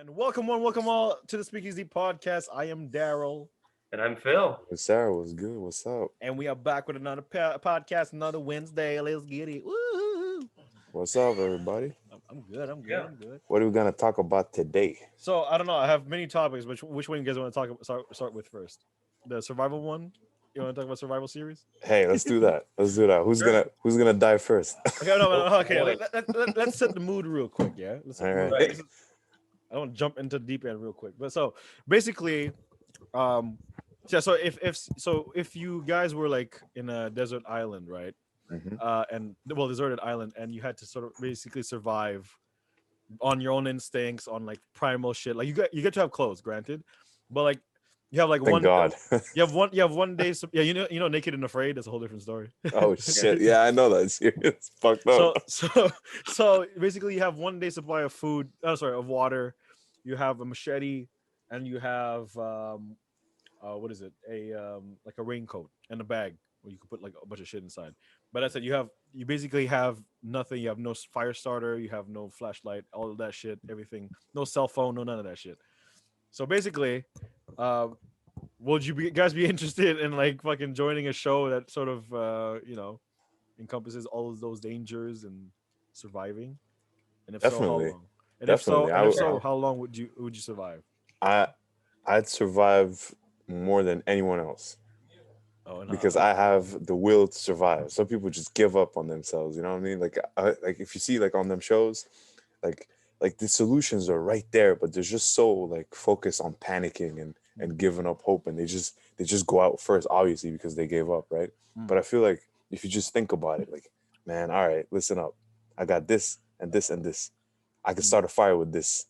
And welcome all to the Speakeasy podcast. I am Daryl, And I'm Phil. Sarah was good. What's up? and we are back with another podcast, another Wednesday. Let's get it. Woo! What's up, everybody? I'm good. I'm good. Yeah. I'm good. What are we gonna talk about today? So I don't know. I have many topics. Which one you guys want to talk about? Start with first. The survival one. You want to talk about survival series? Hey, let's do that. Let's do that. Who's gonna die first? Okay, no. Okay, boy. let's set the mood real quick. Yeah. Let's set the All mood. right. I don't jump into the deep end real quick, but so basically, yeah. So if you guys were like in a desert island, right? Mhm. And well, deserted island, and you had to sort of basically survive on your own instincts, on like primal shit. Like you get to have clothes, granted, but like you have like Thank one. God. You have 1 day. Yeah, you know, Naked and Afraid. That's a whole different story. Oh shit. Yeah, I know that. It's fucked up. So basically, you have 1 day supply of food. Oh, sorry, of water. You have a machete, and you have what is it? Like a raincoat and a bag where you can put like a bunch of shit inside. But that's it. You basically have nothing. You have no fire starter. You have no flashlight. All of that shit. Everything. No cell phone. No none of that shit. So basically, uh, would you guys be interested in like fucking joining a show that sort of encompasses all of those dangers and surviving? And if so, how Definitely. long? And if so, Definitely. and if so, how long would you survive? I I'd survive more than anyone else Oh, and because I have the will to survive. Some people just give up on themselves. You know what I mean? Like if you see like on them shows, like like the solutions are right there, but they're just so like focused on panicking and giving up hope, and they just go out first, obviously because they gave up, right? Mm. But I feel like if you just think about it, like, man, all right, listen up, I got this and this and this. I can start a fire with this,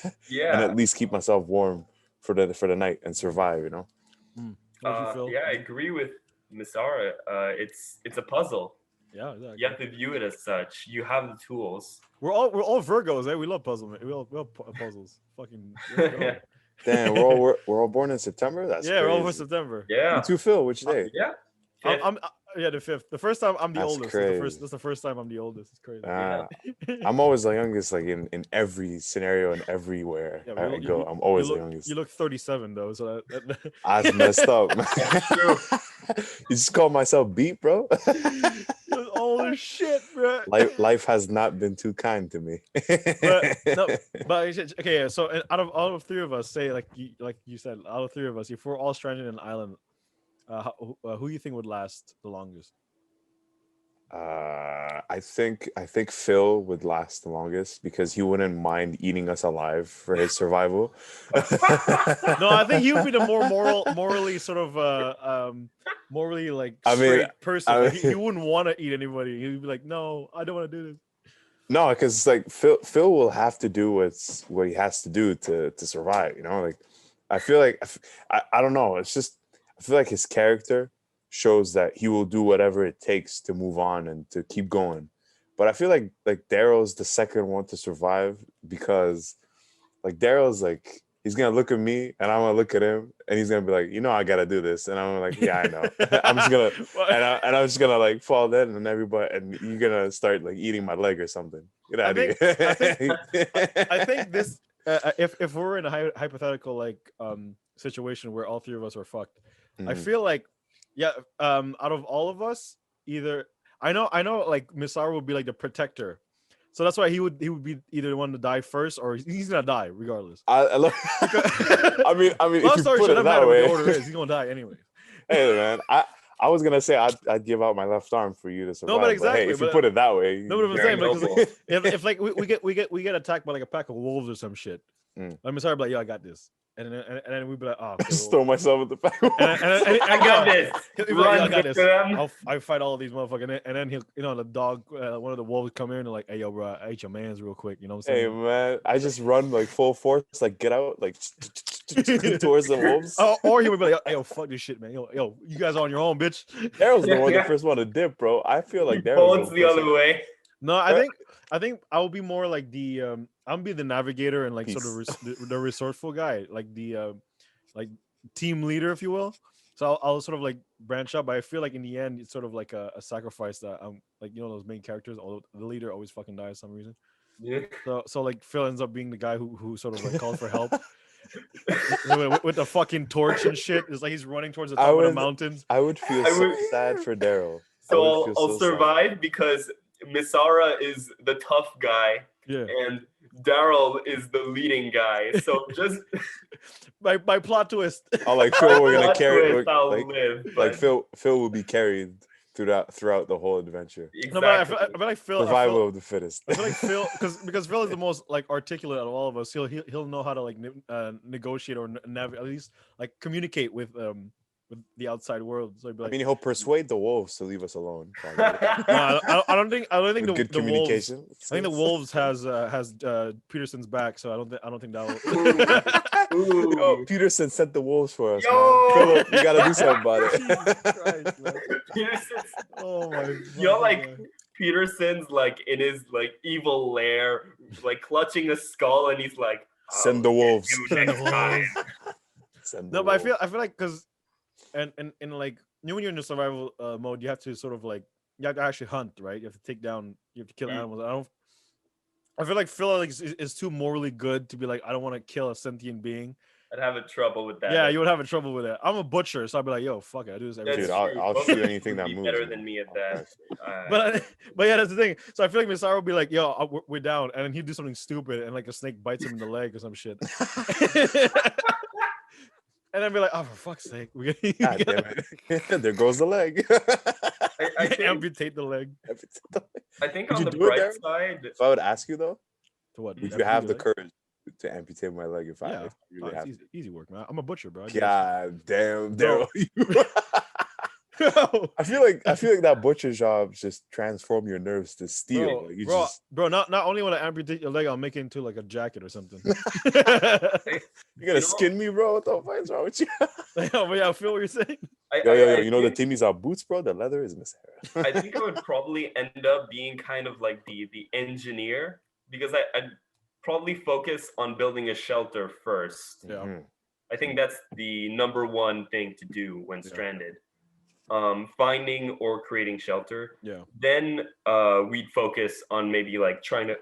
and Yeah. at least keep myself warm for the night and survive. You know? What about you, Phil? Yeah, I agree with Misara. It's a puzzle. Yeah, exactly. You have to view it as such. You have the tools. We're all Virgos, eh? We love puzzle, man. We love puzzles. Fucking let's go. Damn, we're all born in September. That's Yeah, we're all for crazy. September. Yeah. You too, Phil. Which day? Yeah. I'm yeah, the fifth. The first time I'm the That's oldest. crazy. That's the first time I'm the oldest. It's crazy. Ah, I'm always the youngest, like in every scenario and everywhere Yeah, I go. I'm always the youngest. You look 37 though, so that I messed up, man. True. You just call myself beat, bro. you're old as shit, bro. Life has not been too kind to me. But no, but okay, yeah. So out of three of us, say like you said, out of three of us, if we're all stranded in an island, who you think would last the longest? I think Phil would last the longest because he wouldn't mind eating us alive for his survival. No, I think he would be the more morally sort of morally like I mean- straight person. I Like, mean- he wouldn't want to eat anybody. He'd be like, no, I don't want to do this. No, because it's like Phil will have to do what he has to do to survive. You know, like I feel like I don't know. It's just I feel like his character shows that he will do whatever it takes to move on and to keep going. But I feel like Daryl's the second one to survive because like Daryl's like he's gonna look at me and I'm gonna look at him and he's gonna be like, you know, I gotta do this, and I'm like, yeah, I know. I'm just gonna and I'm just gonna like fall dead, and everybody and you're gonna start like eating my leg or something. Get out of here. I think this if we're in a hypothetical like situation where all three of us are fucked, I Mhm. feel like out of all of us, either I know like Misar would be like the protector. So that's why he would be either the one to die first or he's gonna die regardless. I love. I mean, Long if you story put short, it no matter that what the way, order is, he's gonna die anyway. hey man, I was gonna say I'd give out my left arm for you to survive. but But exactly, hey, if you but- put it that way, No, but I'm Very saying because noble. if like we get attacked by like a pack of wolves or some shit, Mm. I'm sorry, but like, yo, I got this, and then we'd be like, oh, okay, just well, throw myself at the back. I got this. he'll be like, yo, I Run got this. to them. I fight all of these motherfuckers, and then he'll, the dog, one of the wolves come in and like, hey, yo, bro, I ate your man's real quick, you know what I'm Hey saying? man, I just run like full force, like get out, like towards the wolves. Or he would be like, hey, yo, fuck this shit, man, yo, you guys are on your own, bitch. Daryl's the one, Yeah. the first one to dip, bro. I feel like Daryl's Bullets the first other one. way. No, I think I'll be more like the I'll be the navigator and like sort of the resourceful guy, like the like team leader, if you will. So I'll sort of like branch up, but I feel like in the end it's sort of like a sacrifice that I'm like those main characters. Although the leader always fucking dies for some reason. Yeah. So like Phil ends up being the guy who sort of like calls for help with the fucking torch and shit. It's like he's running towards the I top of the would mountains. I would feel I so would- sad for Daryl. I So would I'll, feel I'll so sad. survive because Misara is the tough guy Yeah. and Daryl is the leading guy. So just My plot twist. Oh, like Phil, we're gonna plot carry twist, I'll like live. like But Phil will be carried throughout the whole adventure. No, but I exactly. feel like Phil. Survival of the fittest. I feel like Phil, because Phil is the most like articulate out of all of us. He'll know how to like negotiate or at least like communicate with the outside world. So he'd be I like, mean, he'll persuade the wolves to leave us alone. probably. no, I don't think With the, good the wolves. communication. I think the wolves has Peterson's back, so I don't think that will. Ooh. Yo, Peterson sent the wolves for us, Yo! man. Philip, you gotta do something about it. Jesus Christ, man. Peterson's, Oh my. you know, fucking like God. Peterson's like in his like evil lair, like clutching a skull, and he's like, Send the wolves. "You Send the next time." Send the No, but wolves. I feel like because and like when you're in the survival mode, you have to sort of like you have to actually hunt, right? You have to take down, you have to kill Mm. animals. I feel like Phil like, is too morally good to be like, I don't want to kill a sentient being. I'd have a trouble with that. Yeah, you would have a trouble with it. I'm a butcher, so I'd be like, yo, fuck it, I do this every That's Dude, day. true. I'll Both shoot of you anything would that be moves. better man. than me at I'll that. But but yeah, that's the thing. So I feel like Misara would be like, yo, we're down, and then he'd do something stupid, and like a snake bites him in the leg or some shit. And I'd be like, oh, for fuck's sake, we God damn it. There goes the leg. I think, amputate the leg. I think Would on you the do it, bright Darren? side, If I would ask you though, To what? would you amputate have your the leg? courage to amputate my leg if I Yeah, really it's have easy work, man. I'm a butcher, bro. to? God damn, Bro. Daryl. I feel like that butcher job just transform your nerves to steel. Bro, Like you bro, just bro, not only want to amputate your leg, I'll make it into like a jacket or something. you're gonna You know- skin me, bro. What the fuck is wrong with you? But yeah, I feel what you're saying. Yo, you know the think, Timmies are boots, bro. The leather is Miss I think I would probably end up being kind of like the engineer because I'd probably focus on building a shelter first. Yeah. Mhm. I think that's the number one thing to do when Yeah. stranded. Finding or creating shelter. Yeah. Then we'd focus on maybe like trying to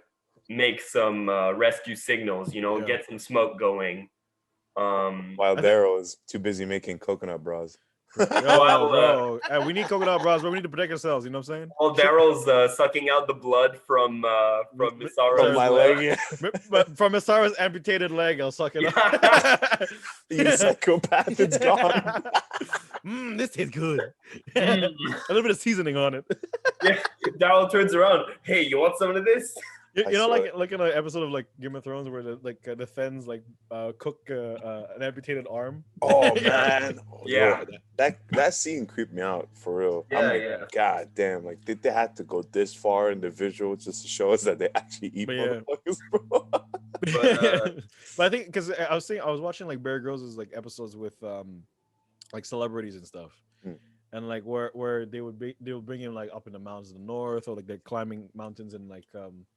make some rescue signals, you know, Yeah. get some smoke going. While I think- Daryl is too busy making coconut bras. Yo, Well, bro, hey, we need coconut bras, bro. We need to protect ourselves. You know what I'm saying? while Daryl's sucking out the blood from From Misara's From my leg. leg, yeah. But from Misara's amputated leg, I'll suck it up. You psychopath, it's gone. This tastes good. Mm. A little bit of seasoning on it. Yeah, Daryl turns around. Hey, you want some of this? You I know, saw like in an episode of like Game of Thrones where the Thens like cook an amputated arm. Oh man, Yeah. Yo, that scene creeped me out for real. I'm Yeah, like, yeah. God damn, like did they have to go this far in the visual just to show us that they actually eat But yeah. motherfuckers, bro? But I think because I was watching like Bear Grylls' like episodes with like celebrities and stuff, Hmm. and like where they would bring him like up in the mountains of the north, or like they're climbing mountains, and like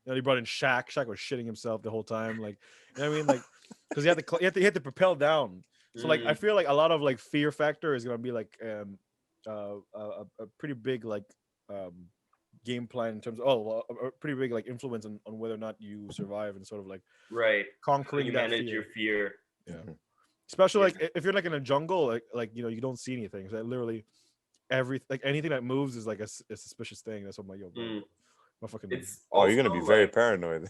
they brought in Shaq. Shaq was shitting himself the whole time, like, you know what I mean, like because you had to propel down. So like I feel like a lot of like fear factor is gonna be like a pretty big like game plan in terms of a pretty big like influence on whether or not you survive and sort of like Right. How conquering you that manage fear. your fear. Yeah. Mhm. Especially Yeah. like if you're like in a jungle, like you know you don't see anything. So literally anything that moves is like a suspicious thing. That's what I'm like, yo, bro, Mm. my fucking. It's Oh, you're gonna be also, very like- paranoid.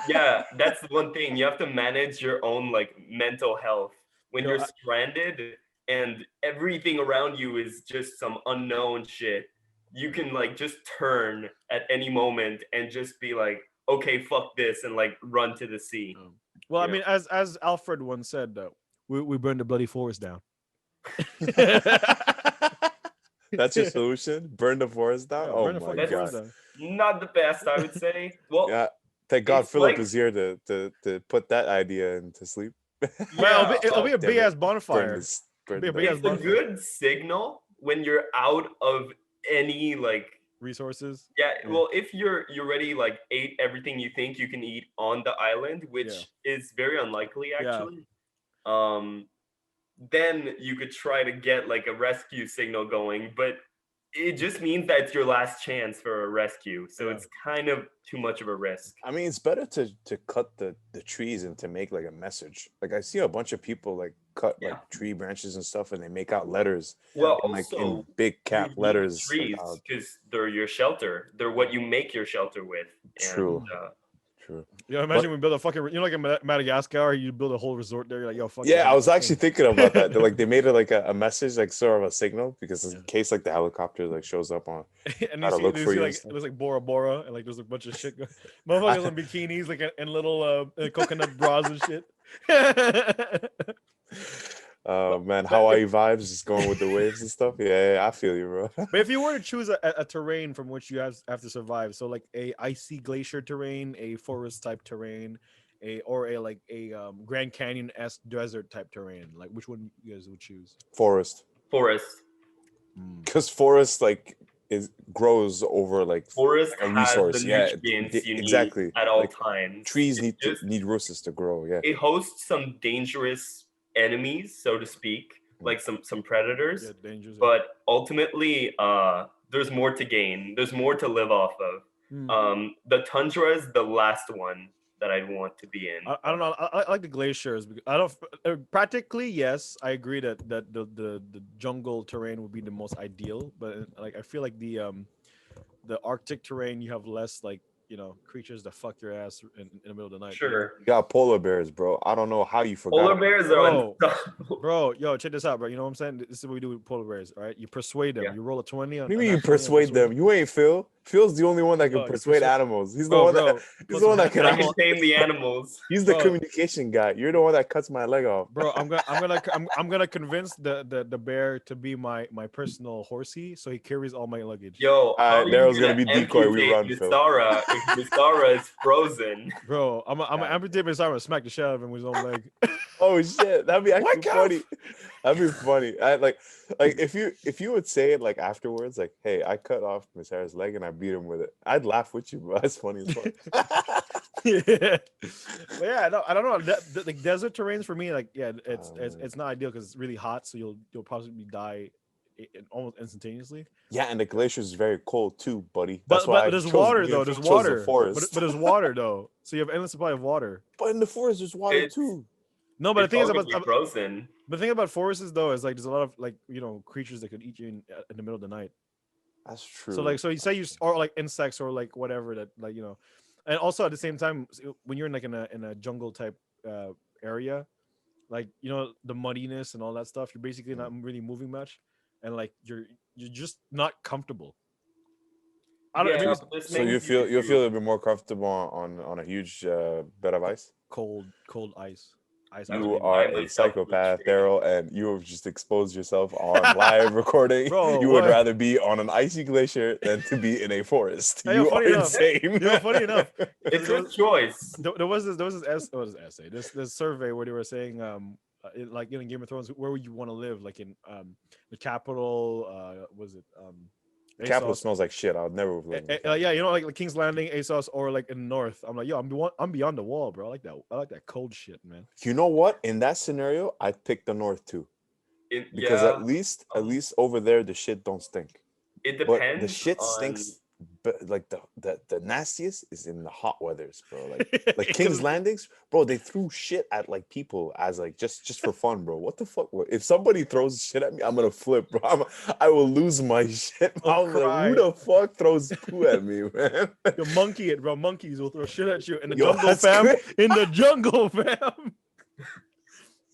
yeah, that's the one thing. You have to manage your own like mental health when Yo, you're I- stranded and everything around you is just some unknown shit. You can like just turn at any moment and just be like, okay, fuck this, and like run to the sea. Well, I Yeah. mean, as Alfred once said, we burned the bloody forest down. That's your solution? Burn the forest down? Yeah, Oh burn the my fucking That's- god. forest down. Not the best, I would say. Well, Yeah. Thank God It's Philip like- is here to put that idea into sleep. Well, yeah, it'll be a damn big it. ass Burn bonfire. this. Burn Be a the- big ass it's a bonfire. good signal when you're out of any like Resources. yeah. Yeah. Well, if you already like ate everything you think you can eat on the island, which is very unlikely Yeah. actually. Then you could try to get like a rescue signal going, but it just means that it's your last chance for a rescue. So Yeah. it's kind of too much of a risk. I mean, it's better to cut the trees and to make like a message. Like I see a bunch of people like cut Yeah. like tree branches and stuff, and they make out letters Well, in like in also big you cap need letters. Like, trees because they're your shelter. They're what you make your shelter with. And true, true. You know, But imagine we build a fucking, like in Madagascar, you build a whole resort there. You're like, yo, fuck yeah, it, I was let's actually go. thinking about that. Like they made it like a message, like sort of a signal, because in Yeah. case like the helicopter like shows up on And how to look for you and like stuff. it looks like Bora Bora, and like there's a bunch of shit. Motherfuckers in bikinis, like in little coconut bras and shit. Man, but Hawaii vibes, just going with the waves and stuff. Yeah, I feel you, bro. But if you were to choose a terrain from which you have to survive, so like a icy glacier terrain, a forest type terrain, or a like a Grand Canyon esque desert type terrain, like which one you guys would choose? Forest, forest. because forest like is grows over like Forest a has the resource. Yeah, nutrients you need exactly. at all Like times. trees It just need resources to grow. Yeah. it hosts some dangerous enemies, so to speak, like some predators. Yeah, dangers. But ultimately, there's more to gain. There's more to live off of. The tundra is the last one that I'd want to be in. I don't know. I like the glaciers. Because I don't practically yes. I agree that the jungle terrain would be the most ideal. But like I feel like the Arctic terrain you have less like creatures that fuck your ass in the middle of the night. Sure. You got polar bears, bro. I don't know how you forgot. Polar about bears that. are Bro. unstoppable. Bro, yo, check this out, bro. You know what I'm saying? This is what we do with polar bears. All right, you persuade them. Yeah. You roll a 20. What do you mean you persuade them? You ain't Phil. Phil's the only one that can Bro, you persuade persuade- animals. He's the Bro, one bro, that he's put the one some that can I actually. can tame the animals. He's the Bro. communication guy. You're the one that cuts my leg off. Bro, I'm gonna convince the bear to be my personal horsey, so he carries all my luggage. Yo, how are you Daryl's gonna gonna be decoy. We amputate run, Phil. Misara if Misara is frozen? Bro, I'm gonna amputate his arm and smack the shit out of him with his own leg. Oh shit, that'd be actually What, funny. That'd be funny. I like if you would say it like afterwards, like, hey, I cut off Miss Harris' leg and I beat him with it. I'd laugh with you, bro. That's funny as fuck. Yeah. But yeah, no, I don't know. Like desert terrains for me, like it's not ideal because it's really hot, so you'll probably die almost instantaneously. Yeah, and the glacier is very cold too, buddy. But That's why I there's chose- water me though. and There's Phil chose the water. forest. But there's water though, so you have endless supply of water. But in the forest, there's water It's- too. No, but the It's thing is all gonna about be frozen. the thing about forests though is like there's a lot of like creatures that could eat you in the middle of the night. That's true. So you say you or like insects or like whatever that like and also at the same time when you're in like in a jungle type area, like the muddiness and all that stuff, you're basically not really moving much, and like you're just not comfortable. I don't. Yeah, Maybe there's So you things feel could you'll do. feel a bit more comfortable on a huge bed of ice. cold ice. You I are a myself psychopath, would trade Daryl, and you have just exposed yourself on live recording. Bro, You would what? rather be on an icy glacier than to be in a forest. Hey, You funny are enough. insane. Funny enough, It's a choice. there was this essay, this survey where they were saying like in Game of Thrones, where would you want to live? Like in the capital, was it The capital ASOS? smells like shit. I would never live in the capital. Yeah, like King's Landing, ASOS, or like in North. I'm like, yo, I'm beyond the wall, bro. I like that cold shit, man. You know what? In that scenario, I'd pick the north too. Because Yeah, at least over there the shit don't stink. it But depends. the shit on- stinks. But like the nastiest is in the hot weathers, bro. Like King's Landings, bro. They threw shit at like people as like just for fun, bro. What the fuck? If somebody throws shit at me, I'm gonna flip, bro. I will lose my shit. I'll I'm like, cry. who the fuck throws poo at me, man? You monkey it, bro. Monkeys will throw shit at you in the Yo, jungle, that's fam. great. In the jungle, fam.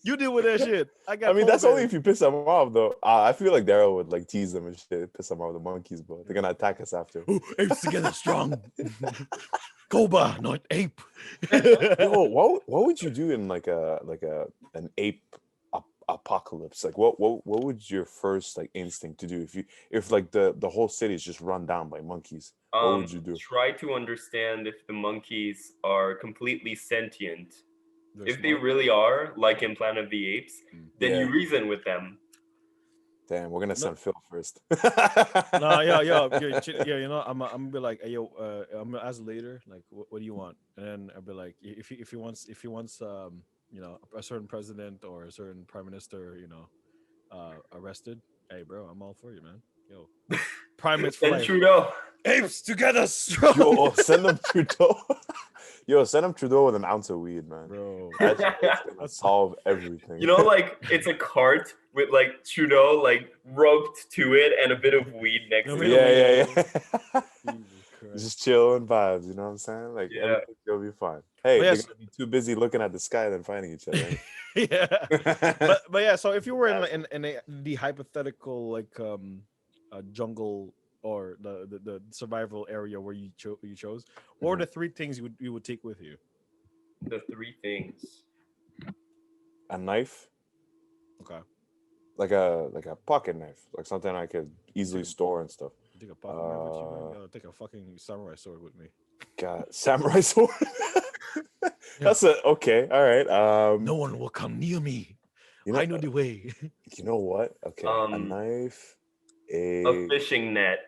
You deal with that shit. I mean, That's only if you piss them off, though. I feel like Daryl would like tease them and shit, piss them off. The monkeys, bro. They're gonna attack us after. apes together strong. Cobra, not ape. Yo, what would you do in like an ape apocalypse? Like what would your first like instinct to do if like the whole city is just run down by monkeys? What would you do? Try to understand if the monkeys are completely sentient. If they really are, like in Planet of the Apes, then Yeah. you reason with them. Damn, we're gonna send Phil first. No, yeah. I'm gonna be like, hey, yo, I'm gonna ask later, like, what do you want? And then I'll be like, if he wants, a certain president or a certain prime minister, arrested, hey, bro, I'm all for you, man. Yo, primates for And life. Trudeau. Apes together, strong. Yo, send them Trudeau. Yo, send them Trudeau with an ounce of weed, man. Bro. That shit's gonna solve everything. You know, like it's a cart with like Trudeau like roped to it and a bit of weed next No, to we it. yeah. Jesus Christ. Just chilling vibes, you know what I'm saying? Like Yeah. everything will be fine. Hey, But they're yes. gonna be too busy looking at the sky than finding each other. Yeah. Right? But yeah, so if you were in the hypothetical like jungle or the survival area where you chose, what are the three things you would take with you? The three things. A knife, Okay. like a pocket knife, like something I could easily store and stuff. Take a pocket knife with you, man. Gotta take a fucking samurai sword with me. God, samurai sword. That's okay. All right. No one will come near me. You know, I know the way. you know what? Okay, a knife, A fishing net.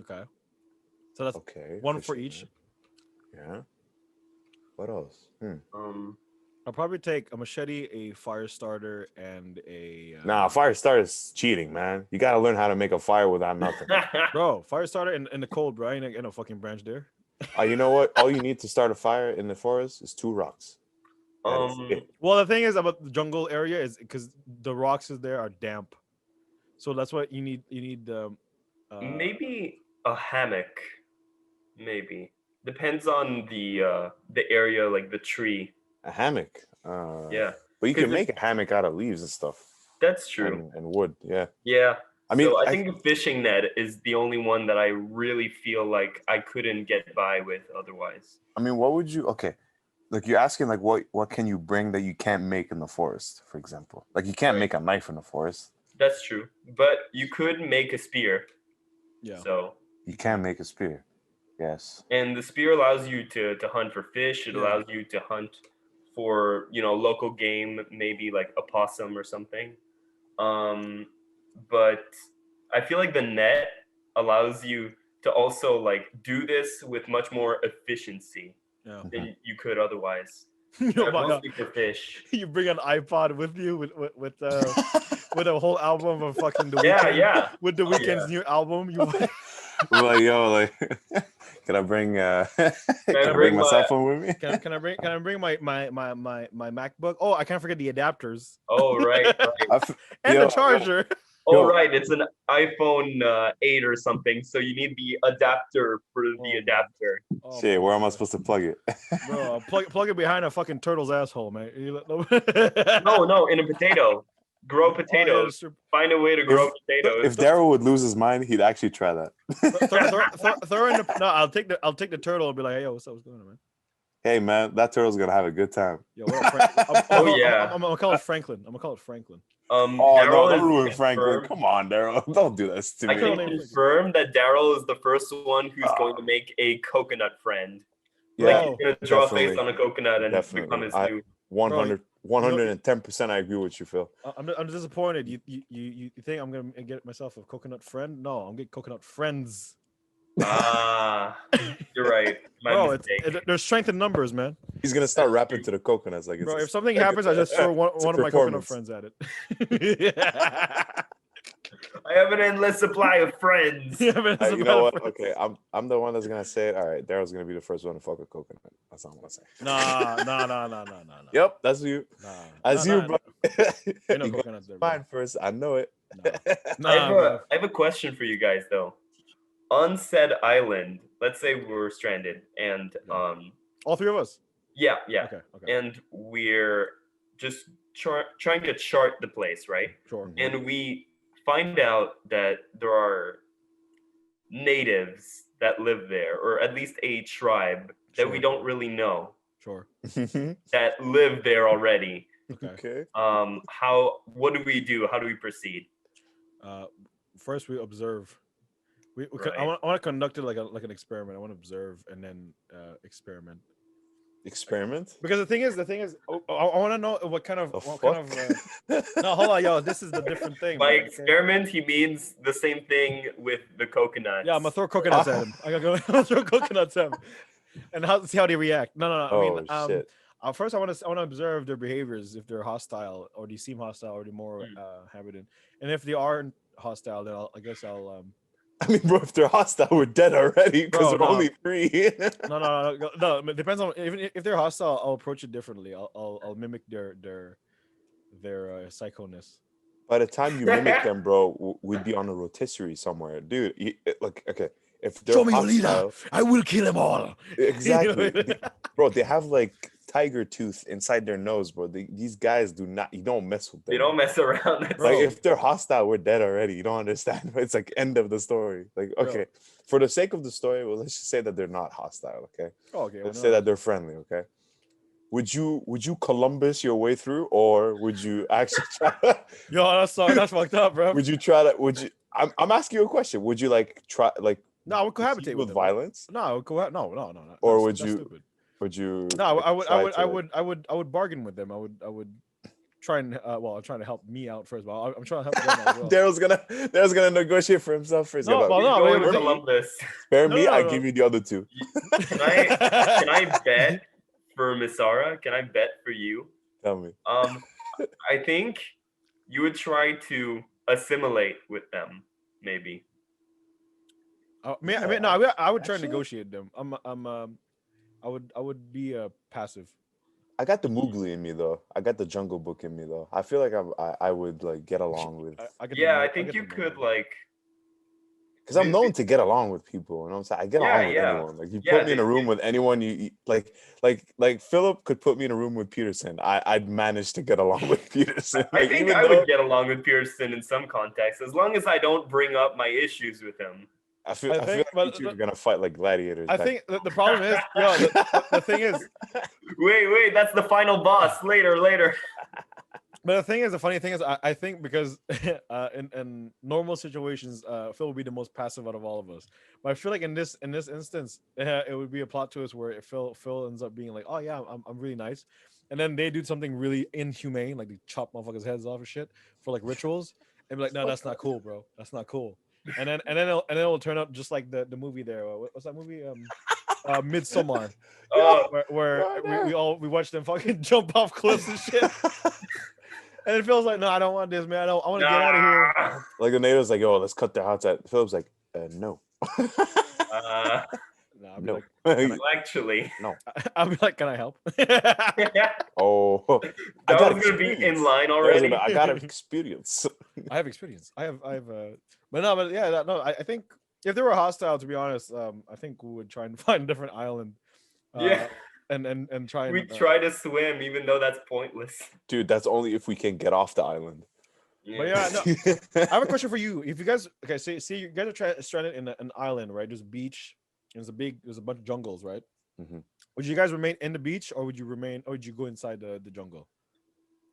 Okay. So that's okay, one for fishing each. net. Yeah. What else? I'll probably take a machete, a fire starter, and a Nah, fire starter is cheating, man. You gotta learn how to make a fire without nothing. bro, fire starter in the cold, bro. Ain't no fucking branch there. You know what? All you need to start a fire in the forest is 2 rocks. That is it. Well, the thing is about the jungle area is because the rocks is there are damp, so that's what you need. You need Maybe a hammock. Maybe depends on the area, like the tree. A hammock. Yeah, But you 'cause can make a hammock out of leaves and stuff. that's true. And wood. Yeah. Yeah. I mean, so I think the fishing net is the only one that I really feel like I couldn't get by with otherwise. I mean, what would you? Okay, like you're asking, like what can you bring that you can't make in the forest, for example? Like you can't Right. make a knife in the forest. That's true, but you could make a spear. yeah. So You can make a spear. Yes. and the spear allows you to hunt for fish. It Yeah. allows you to hunt for local game, maybe like a possum or something. But I feel like the net allows you to also like do this with much more efficiency Yeah. than you could otherwise. Oh my God. Mostly for fish. You bring an iPod with you with a whole album of fucking the Yeah, weekend. yeah. With the Oh, weekend's new album, you Like yo, like can I bring can I bring bring my my- cell phone with me? can I bring my MacBook? Oh, I can't forget the adapters Oh right, right. and Yo, the charger. Oh Yo. right, it's an iPhone 8 or something, so you need the adapter for the Oh, adapter. Oh, Shit, my where am I God. supposed to plug it? Bro, plug it behind a fucking turtle's asshole, man. No, in a potato. Grow Oh, yeah, potatoes. that's true. Find a way to grow potatoes. If Daryl would lose his mind, he'd actually try that. Throw in the no. I'll take the turtle and be like, hey, yo, what's up? What's going on, man? Hey man, that turtle's gonna have a good time. Yo, what up, Frank? Oh, yeah. I'm gonna call it Franklin. I'm gonna call it Franklin. Oh Daryl no, is don't ruin Franklin. confirmed- Come on, Daryl. Don't do this to I me. can Franklin. confirm that Daryl is the first one who's going to make a coconut friend. Yeah, Like Bro, he's gonna draw a face definitely. on a coconut and Definitely. become his I- new. 110% I agree with you, Phil. I'm disappointed. You think I'm gonna get myself a coconut friend? No, I'm getting coconut friends. Ah, you're right. My Bro, mistake. there's strength in numbers, man. He's gonna start rapping to the coconuts like it's Bro, a- if something like happens, it's I just throw one it's a of my coconut performance. friends at it. I have an endless supply of friends. Yeah, man, it's You about know a what? friend. Okay, I'm the one that's gonna say it. All right, Daryl's gonna be the first one to fuck a coconut. That's all I'm gonna say. Nah. Yep, that's you. Nah. That's Nah, you, nah, bro. Ain't no You got coconuts there, bro. mine first. I know it. Nah, I bro. have a question for you guys though. On said island, let's say we're stranded and All three of us. yeah, Okay. and we're just trying to chart the place, right? Sure. And we find out that there are natives that live there, or at least a tribe that we Sure. don't really know Sure. that live there already. Okay. Okay. What do we do? How do we proceed? First we observe. I Right. want to conduct it like an experiment. I want to observe and then experiment. Experiment. Because the thing is, I want to know what kind of no, hold on, yo. This is the different thing. By man, okay? experiment, he means the same thing with the coconuts. Yeah, I'm gonna throw coconuts at him. I'm gonna throw coconuts at him, and see how they react. No. I mean, shit. first I want to observe their behaviors. If they're hostile or they seem hostile or they're more habitant, and if they aren't hostile, then I guess I'll I mean, bro, if they're hostile, we're dead already because Bro, we're no. only 3. No. It depends on even if they're hostile. I'll approach it differently. I'll mimic their psychoness. By the time you mimic them, bro, we'd be on a rotisserie somewhere, dude. Like, okay, if they're hostile, I will kill them all. exactly, bro. They have like tiger tooth inside their nose, bro. These guys do not. You don't mess with them. They don't mess around. Like Bro. if they're hostile, we're dead already. You don't understand. It's like end of the story. Like, okay, for the sake of the story, well, let's just say that they're not hostile. Okay, Okay. let's say that they're friendly. Okay. Would you Columbus your way through, or would you actually try? Yo, that's fucked up, bro. Would you try to? Would you? I'm asking you a question. Would you like try like? No, I would cohabitate with them. violence. No, I would no. Or That's would you? stupid. Would you? No, like, I would bargain with them. I would try and I'm trying to help me out first, but I'm trying to help them out as well. Daryl's gonna negotiate for himself first. No, He's well, like, no, Going wait, Columbus. spare No, me. no, I no. give you the other 2. Can I bet for Misara? Can I bet for you? Tell me. I think you would try to assimilate with them, maybe. I mean, no, I would try and negotiate them. I would be passive. I got the Mowgli in me though. I got the Jungle Book in me though. I feel like I would like get along with. I think you could like. Because I'm known to get along with people, you know what I'm saying? I get along with anyone. Like you put me in a room with anyone, you like Philip could put me in a room with Peterson. I'd manage to get along with Peterson. I think I would get along with Peterson in some contexts, as long as I don't bring up my issues with him. I feel like you two are gonna fight like gladiators. I think the problem is, the thing is. Wait, that's the final boss. Later. But the thing is, the funny thing is, I think because in normal situations, Phil would be the most passive out of all of us. But I feel like in this instance, it would be a plot twist where Phil ends up being like, oh yeah, I'm really nice, and then they do something really inhumane, like they chop motherfuckers' heads off and shit for like rituals, and be like, no, that's not cool, bro. That's not cool. And then it'll turn out just like the movie there. What's that movie? Midsommar. Where we watched them fucking jump off cliffs and shit. And it feels like, no, I don't want this, man. I want to get out of here. Like the natives, like, yo, let's cut their hearts out. Philip's like, no. No. No. Actually, no. I'll be like, can I help? Oh, that was gonna be in line already. I got experience. I have experience. I have. But yeah, no. I think if they were hostile, to be honest, I think we would try and find a different island. And try and we try to swim, even though that's pointless. Dude, that's only if we can get off the island. But yeah, no, I have a question for you. If you guys, okay, see, you guys are stranded in an island, right? There's a beach. There's a bunch of jungles, right? Mm-hmm. Would you guys remain in the beach, or would you go inside the jungle?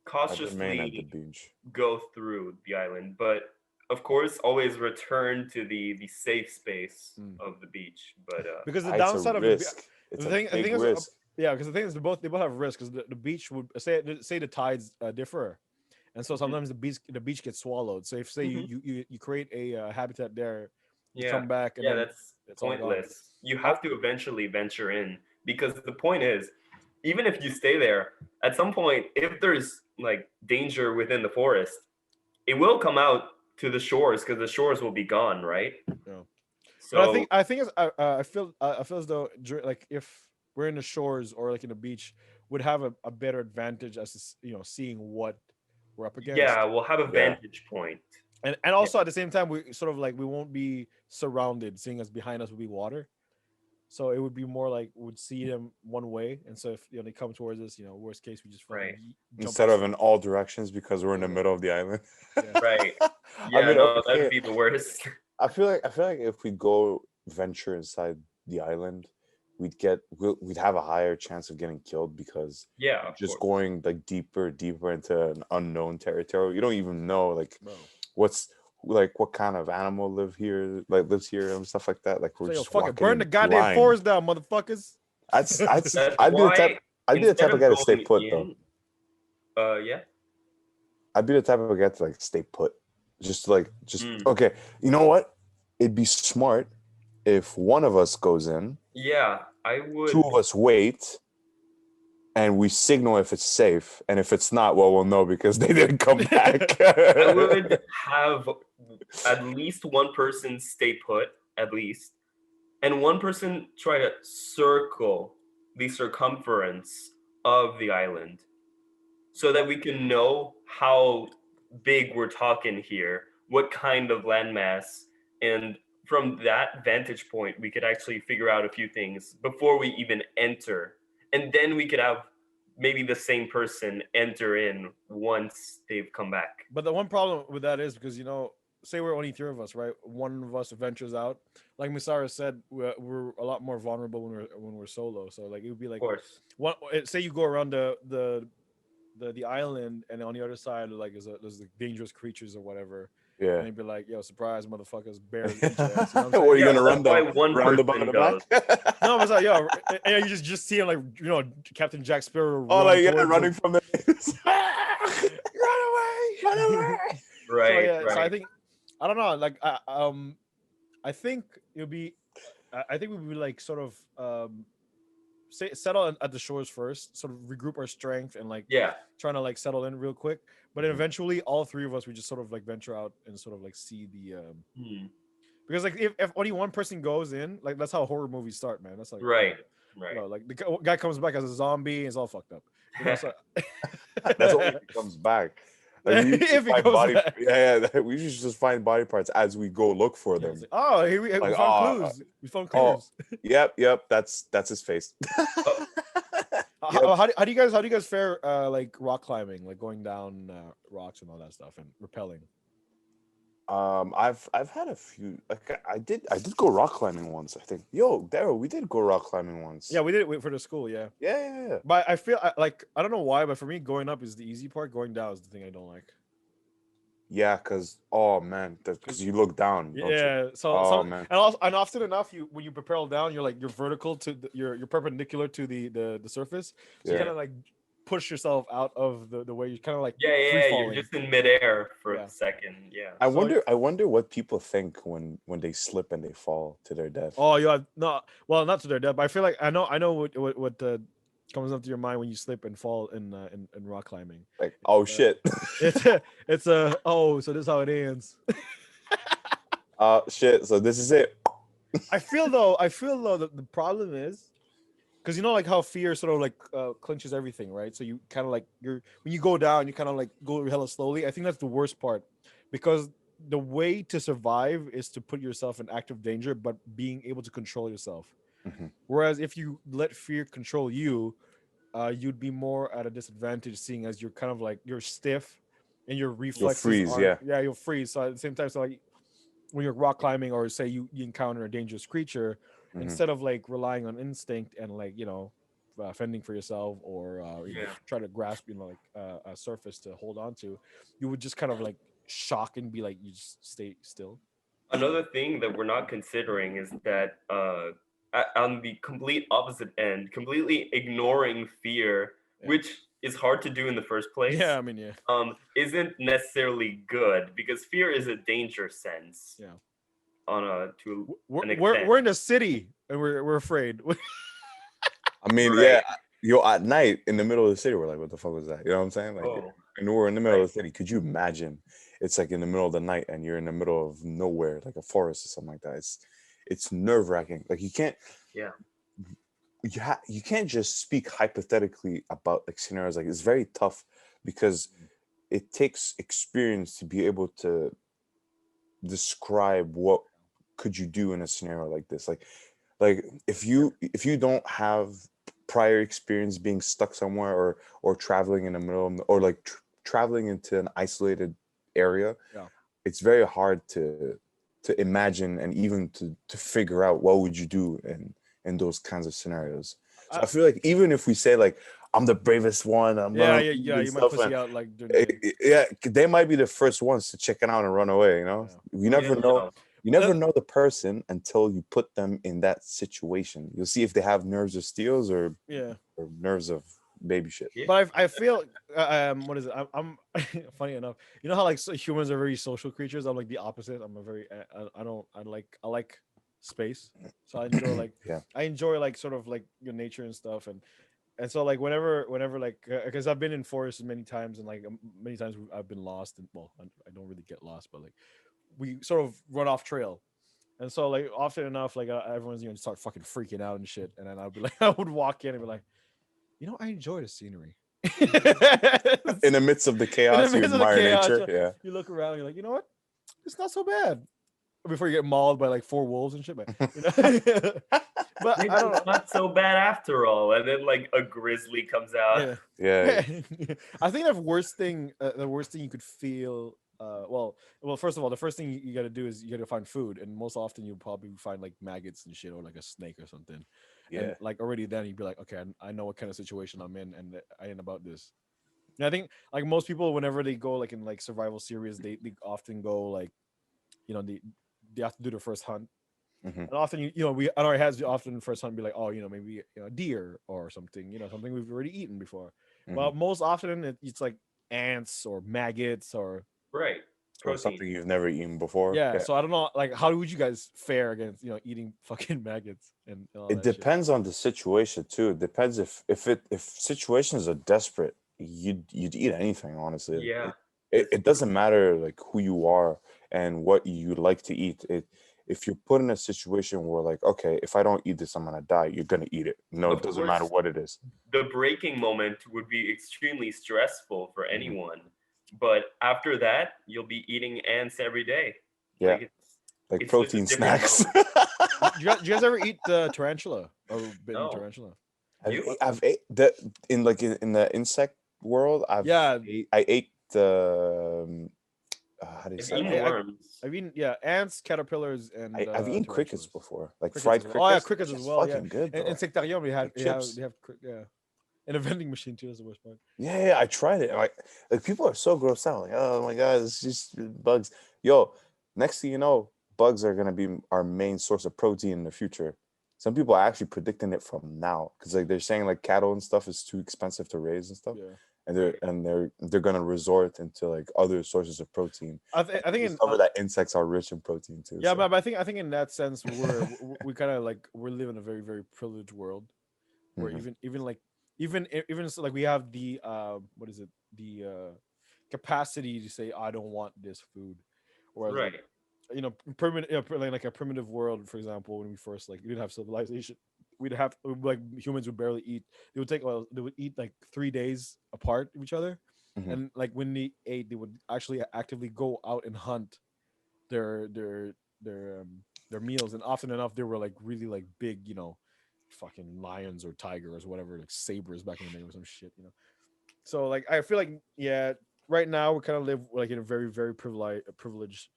Cautiously at the beach. Go through the island, but of course, always return to the safe space of the beach. But because the downside of risk. the thing is, risk. Yeah, because the thing is, they both have risk. Because the beach would say the tides differ, and so sometimes the beach gets swallowed. So if say you create a habitat there, you come back, and that's pointless. You have to eventually venture in, because the point is, even if you stay there, at some point, if there's like danger within the forest, it will come out to the shores, because the shores will be gone, right? Yeah. So but I think it's, I feel as though like if we're in the shores or like in the beach, would have a better advantage as seeing what we're up against. Yeah, we'll have a vantage point. And also at the same time, we sort of like we won't be surrounded, seeing as behind us will be water. So it would be more like we'd see them one way, and so if they come towards us, worst case we just instead of in all directions, because we're in the middle of the island. Yeah. Right. Yeah, that would be the worst. I feel like if we go venture inside the island, we'd have a higher chance of getting killed, because just going like deeper into an unknown territory. You don't even know like what kind of animal lives here and stuff like that. Like we're just fucking burn the goddamn forest down, motherfuckers. I'd be the type of guy to stay put though. I'd be the type of guy to like stay put. Okay. You know what? It'd be smart if one of us goes in. Yeah, I would. Two of us wait, and we signal if it's safe, and if it's not, well, we'll know because they didn't come back. I would have at least one person stay put, at least, and one person try to circle the circumference of the island so that we can know how big we're talking here, what kind of landmass, and from that vantage point, we could actually figure out a few things before we even enter. And then we could have maybe the same person enter in once they've come back. But the one problem with that is because say we're only three of us, right? One of us ventures out. Like Misara said, we're a lot more vulnerable when we're solo. So like it would be Of like course. one. Say you go around the island, and on the other side, like there's like dangerous creatures or whatever. Yeah. And you'd be like, "Yo, surprise, motherfuckers, bears eat your ass." You know what I'm What are saying? you Yeah, gonna run that's why down? one Roundabout person the back? No, but it's like, yo, and you just see him like Captain Jack Sparrow. Oh, run like towards running him. from the run away, run away. So Right, yeah, so I right. think I don't know. Like I think it'll be. I think we would be like sort of settle at the shores first, sort of regroup our strength and like Yeah. trying to like settle in real quick. But then Mhm. eventually, all three of us we just sort of like venture out and sort of like see the Hmm. because like if only one person goes in, like that's how horror movies start, man. That's like Right, right. like the guy comes back as a zombie and it's all fucked up. So That's only if he comes back. Like we usually if he find goes body, back. yeah. We usually just find body parts as we go look for Yeah, them. it's like, oh, here we Like, found oh, clues. We found oh, clues. yep. That's his face. Oh, Yep. How do you guys fare like rock climbing, like going down rocks and all that stuff and rappelling? I've had a few. Like I did go rock climbing once. I think. Yo, Daryl, we did go rock climbing once. Yeah, we did it for the school. Yeah, Yeah. but I feel like I don't know why, but for me, going up is the easy part. Going down is the thing I don't like. Yeah, cause oh man, because you look down, don't you? Yeah, so Oh man. and often enough, you when you propel down, you're vertical to you're perpendicular to the surface, so you Yeah. kind of like push yourself out of the way you kind of like yeah, free you're falling. just in midair for Yeah. a second. Yeah. I So- wonder what people think when they slip and they fall to their death. Oh, you have not not to their death, but I feel like I know what comes up to your mind when you slip and fall in rock climbing. Like, oh shit. It's a so this is how it ends. Shit. So this is it. I feel though that the problem is because like how fear sort of like clinches everything, right? So you kind of like when you go down, you kind of like go hella slowly. I think that's the worst part because the way to survive is to put yourself in active danger, but being able to control yourself. Mhm. Whereas if you let fear control you, you'd be more at a disadvantage, seeing as you're kind of like you're stiff and your reflexes freeze, aren't- yeah, you'll freeze. So at the same time, so like when you're rock climbing or say you encounter a dangerous creature, Mhm. instead of like relying on instinct and like fending for yourself or Yeah. try to grasp like a surface to hold on to, you would just kind of like shock and be like you just stay still. Another thing that we're not considering is that on the complete opposite end, completely ignoring fear, Yeah. which is hard to do in the first place, Yeah, I mean, yeah. isn't necessarily good because fear is a danger sense. Yeah. On a to an We're extent. we're in the city and we're afraid. I mean, Right. yeah. Yo, at night in the middle of the city, we're like, what the fuck was that? You know what I'm saying? Like, Oh, and we're in the middle right. of the city. Could you imagine? It's like in the middle of the night and you're in the middle of nowhere, like a forest or something like that. It's nerve wracking. Like you can't. Yeah. You can't just speak hypothetically about like scenarios. Like it's very tough because it takes experience to be able to describe what could you do in a scenario like this. Like if you don't have prior experience being stuck somewhere or traveling in the middle of, or like traveling into an isolated area, Yeah. it's very hard to imagine and even to figure out what would you do in those kinds of scenarios. So I feel like even if we say like I'm the bravest one, I'm Yeah, gonna yeah, and you might stuff, pussy and out like during yeah, they might be the first ones to check it out and run away. You know, Yeah. you never know. know. You never know the person until you put them in that situation. You'll see if they have nerves of steels or yeah. nerves of baby shit. Yeah. But I feel what is it? I'm funny enough. You know how like humans are very social creatures. I'm like the opposite. I'm a very I like space. So I enjoy like Yeah. I enjoy like sort of like your nature and stuff. And And so like whenever like because I've been in forests many times and like many times I've been lost and well I don't really get lost but like we sort of run off trail. And so like often enough like everyone's start fucking freaking out and shit and then I'd be like I would walk in and be like, I enjoy the scenery. In the midst of the In the chaos, you midst of the admire chaos, nature. Yeah. you look around, you're like, you know what? It's not so bad. Before you get mauled by like 4 wolves and shit, but but Maybe I don't it's know. not so bad after all. And then like a grizzly comes out. Yeah. Yeah. I think the worst thing you could feel. Well, first of all, the first thing you got to do is you got to find food, and most often you'll probably find like maggots and shit, or like a snake or something. Yeah. And like already then you'd be like, okay, I know what kind of situation I'm in, and I ain't about this. And I think like most people, whenever they go like in like survival series, they often go like, they have to do their first hunt. Mhm. And often, we on our heads, we often first hunt be like, oh, maybe deer or something, something we've already eaten before. Well, Mhm. most often it's like ants or maggots or Right. Or Protein. something you've never eaten before. yeah. So I don't know, like, how would you guys fare against eating fucking maggots and all It that shit? depends on the situation too. It depends if situations are desperate, you'd eat anything, honestly. Yeah. It doesn't matter like who you are and what you like to eat. If you're put in a situation where like, okay, if I don't eat this, I'm gonna die, you're gonna eat it. No, Of it doesn't matter course, what it is. the breaking moment would be extremely stressful for Mhm. anyone. But after that, you'll be eating ants every day. Yeah, Like like it's just a protein different snacks. mode. Do you guys ever eat tarantula or bitten No. tarantula? You? I've ate that in like in the insect world. Yeah, I ate the how do you I've say eaten that? worms. I've eaten ants, caterpillars, and I've eaten crickets tarantulas. before, like Crickets fried as well. Oh yeah, crickets. crickets They're as just well. Yeah, fucking good, and bro. Sectarium Like chips. they have yeah, and a vending machine too. That's the worst part. Yeah, I tried it. Like people are so grossed out. Like, oh my god, it's just bugs. Yo, next thing you know, bugs are gonna be our main source of protein in the future. Some people are actually predicting it from now because like they're saying like cattle and stuff is too expensive to raise and stuff, Yeah, and they're gonna resort into like other sources of protein. I think in Discover that insects are rich in protein too. yeah, So. but I think in that sense we kind of like we live in a very very privileged world where Mhm. even so, like we have the what is it the capacity to say I don't want this food, whereas like Right. permanent like a primitive world, for example, when we first like we didn't have civilization, we'd have like humans would barely eat. They would eat like 3 days apart of each other, Mhm. and like when they ate, they would actually actively go out and hunt their their their meals, and often enough they were like really like big, fucking lions or tigers or whatever, like sabers back in the day or some shit. So like I feel like yeah, right now we kind of live like in a very very privileged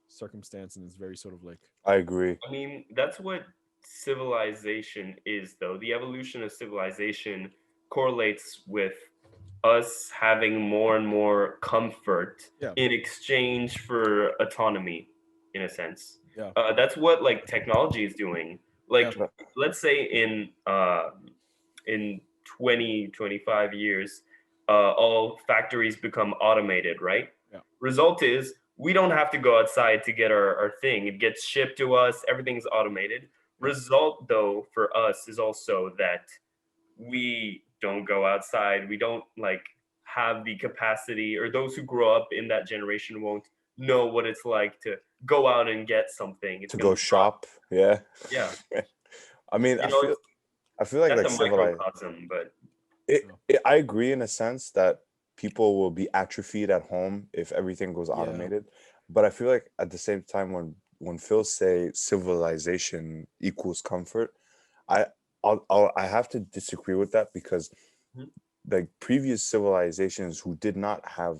circumstance, and it's very sort of like I agree. I mean, that's what civilization is, though. The evolution of civilization correlates with us having more and more comfort yeah in exchange for autonomy, in a sense. yeah That's what like technology is doing. yeah Like, let's say in 20 25 years, all factories become automated, right? yeah Result is we don't have to go outside to get our thing. It gets shipped to us, everything's automated. yeah Result, though, for us is also that we don't go outside. We don't like have the capacity, or those who grow up in that generation won't know what it's like to go out and get something. It's To gonna go be rough. shop, yeah. Yeah. I mean, You know, I feel like that's a civilized. microcosm, but yeah I agree in a sense that people will be atrophied at home if everything goes yeah automated. But I feel like at the same time, when Phil say civilization equals comfort, I I have to disagree with that because Mhm. like previous civilizations who did not have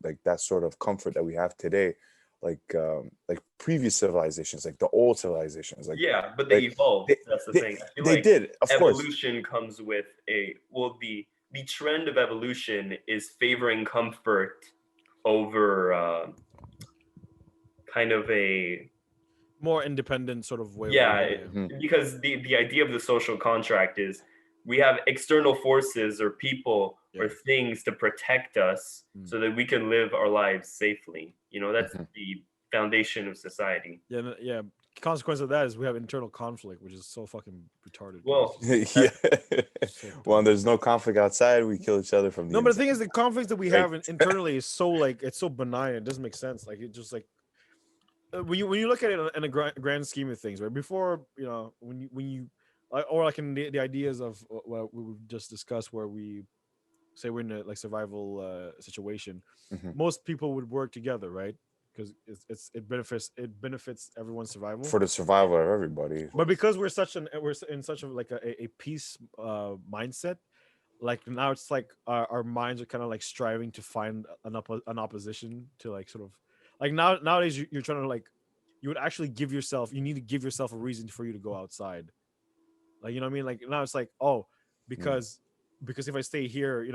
like that sort of comfort that we have today, like previous civilizations, like the old civilizations, yeah, but they like evolved. they That's the they, thing. I feel they like did, of course. evolution comes with the trend of evolution is favoring comfort over kind of a more independent sort of way of yeah, living, yeah Mhm. because the idea of the social contract is we have external forces or people yeah or things to protect us mm. so that we can live our lives safely. That's Mhm. the foundation of society. Yeah, yeah. consequence of that is we have internal conflict, which is so fucking retarded. Well, Yeah. So When there's no conflict outside, we kill each other from the no, but the inside. thing is, the conflicts that we Right. have internally is so like it's so benign. It doesn't make sense. Like it just like when you look at it in a grand scheme of things, right? Before when you or like in the ideas of what we just discussed, where we say we're in a like survival situation, Mhm. most people would work together, right? Because it benefits everyone's survival. For the survival of everybody. But because we're in such a like a peace mindset, like now it's like our minds are kind of like striving to find an opposition to like sort of like nowadays you're trying to like you would actually you need to give yourself a reason for you to go outside, like you know what I mean, like now it's like oh Mm. because if I stay here,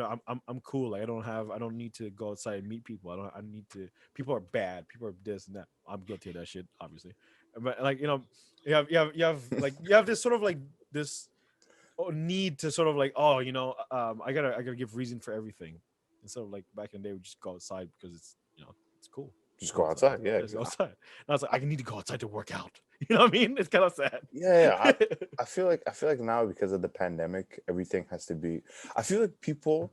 I'm cool, like I don't need to go outside and meet people, I need to, people are bad, people are this and that, I'm guilty of that shit obviously, but like you have this sort of like this need to sort of like I gotta give reason for everything instead of like back in the day we just go outside because it's it's cool. Just Go go outside. Yeah. Let's go outside. And I was like, I need to go outside to work out. You know what I mean? It's kind of sad. Yeah. I feel like now because of the pandemic, everything has to be. I feel like people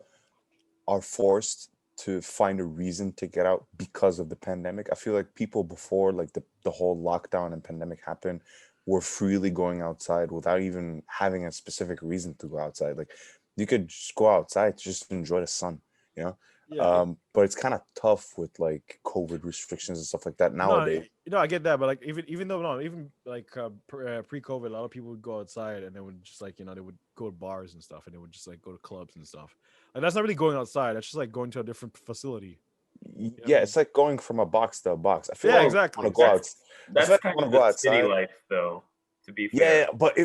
are forced to find a reason to get out because of the pandemic. I feel like people before like the whole lockdown and pandemic happened were freely going outside without even having a specific reason to go outside. Like you could just go outside to just enjoy the sun, you know? Yeah. But it's kind of tough with like COVID restrictions and stuff like that No, nowadays. I get that, but like even though no, even like pre-COVID, a lot of people would go outside and they would just like they would go to bars and stuff, and they would just like go to clubs and stuff. Like that's not really going outside. That's just like going to a different facility. You know what I Yeah, mean? it's like going from a box to a box. I feel Yeah, like exactly. I want to go out. I That's feel like I kind want of to go the city outside. life, though. To be Yeah, fair. yeah, but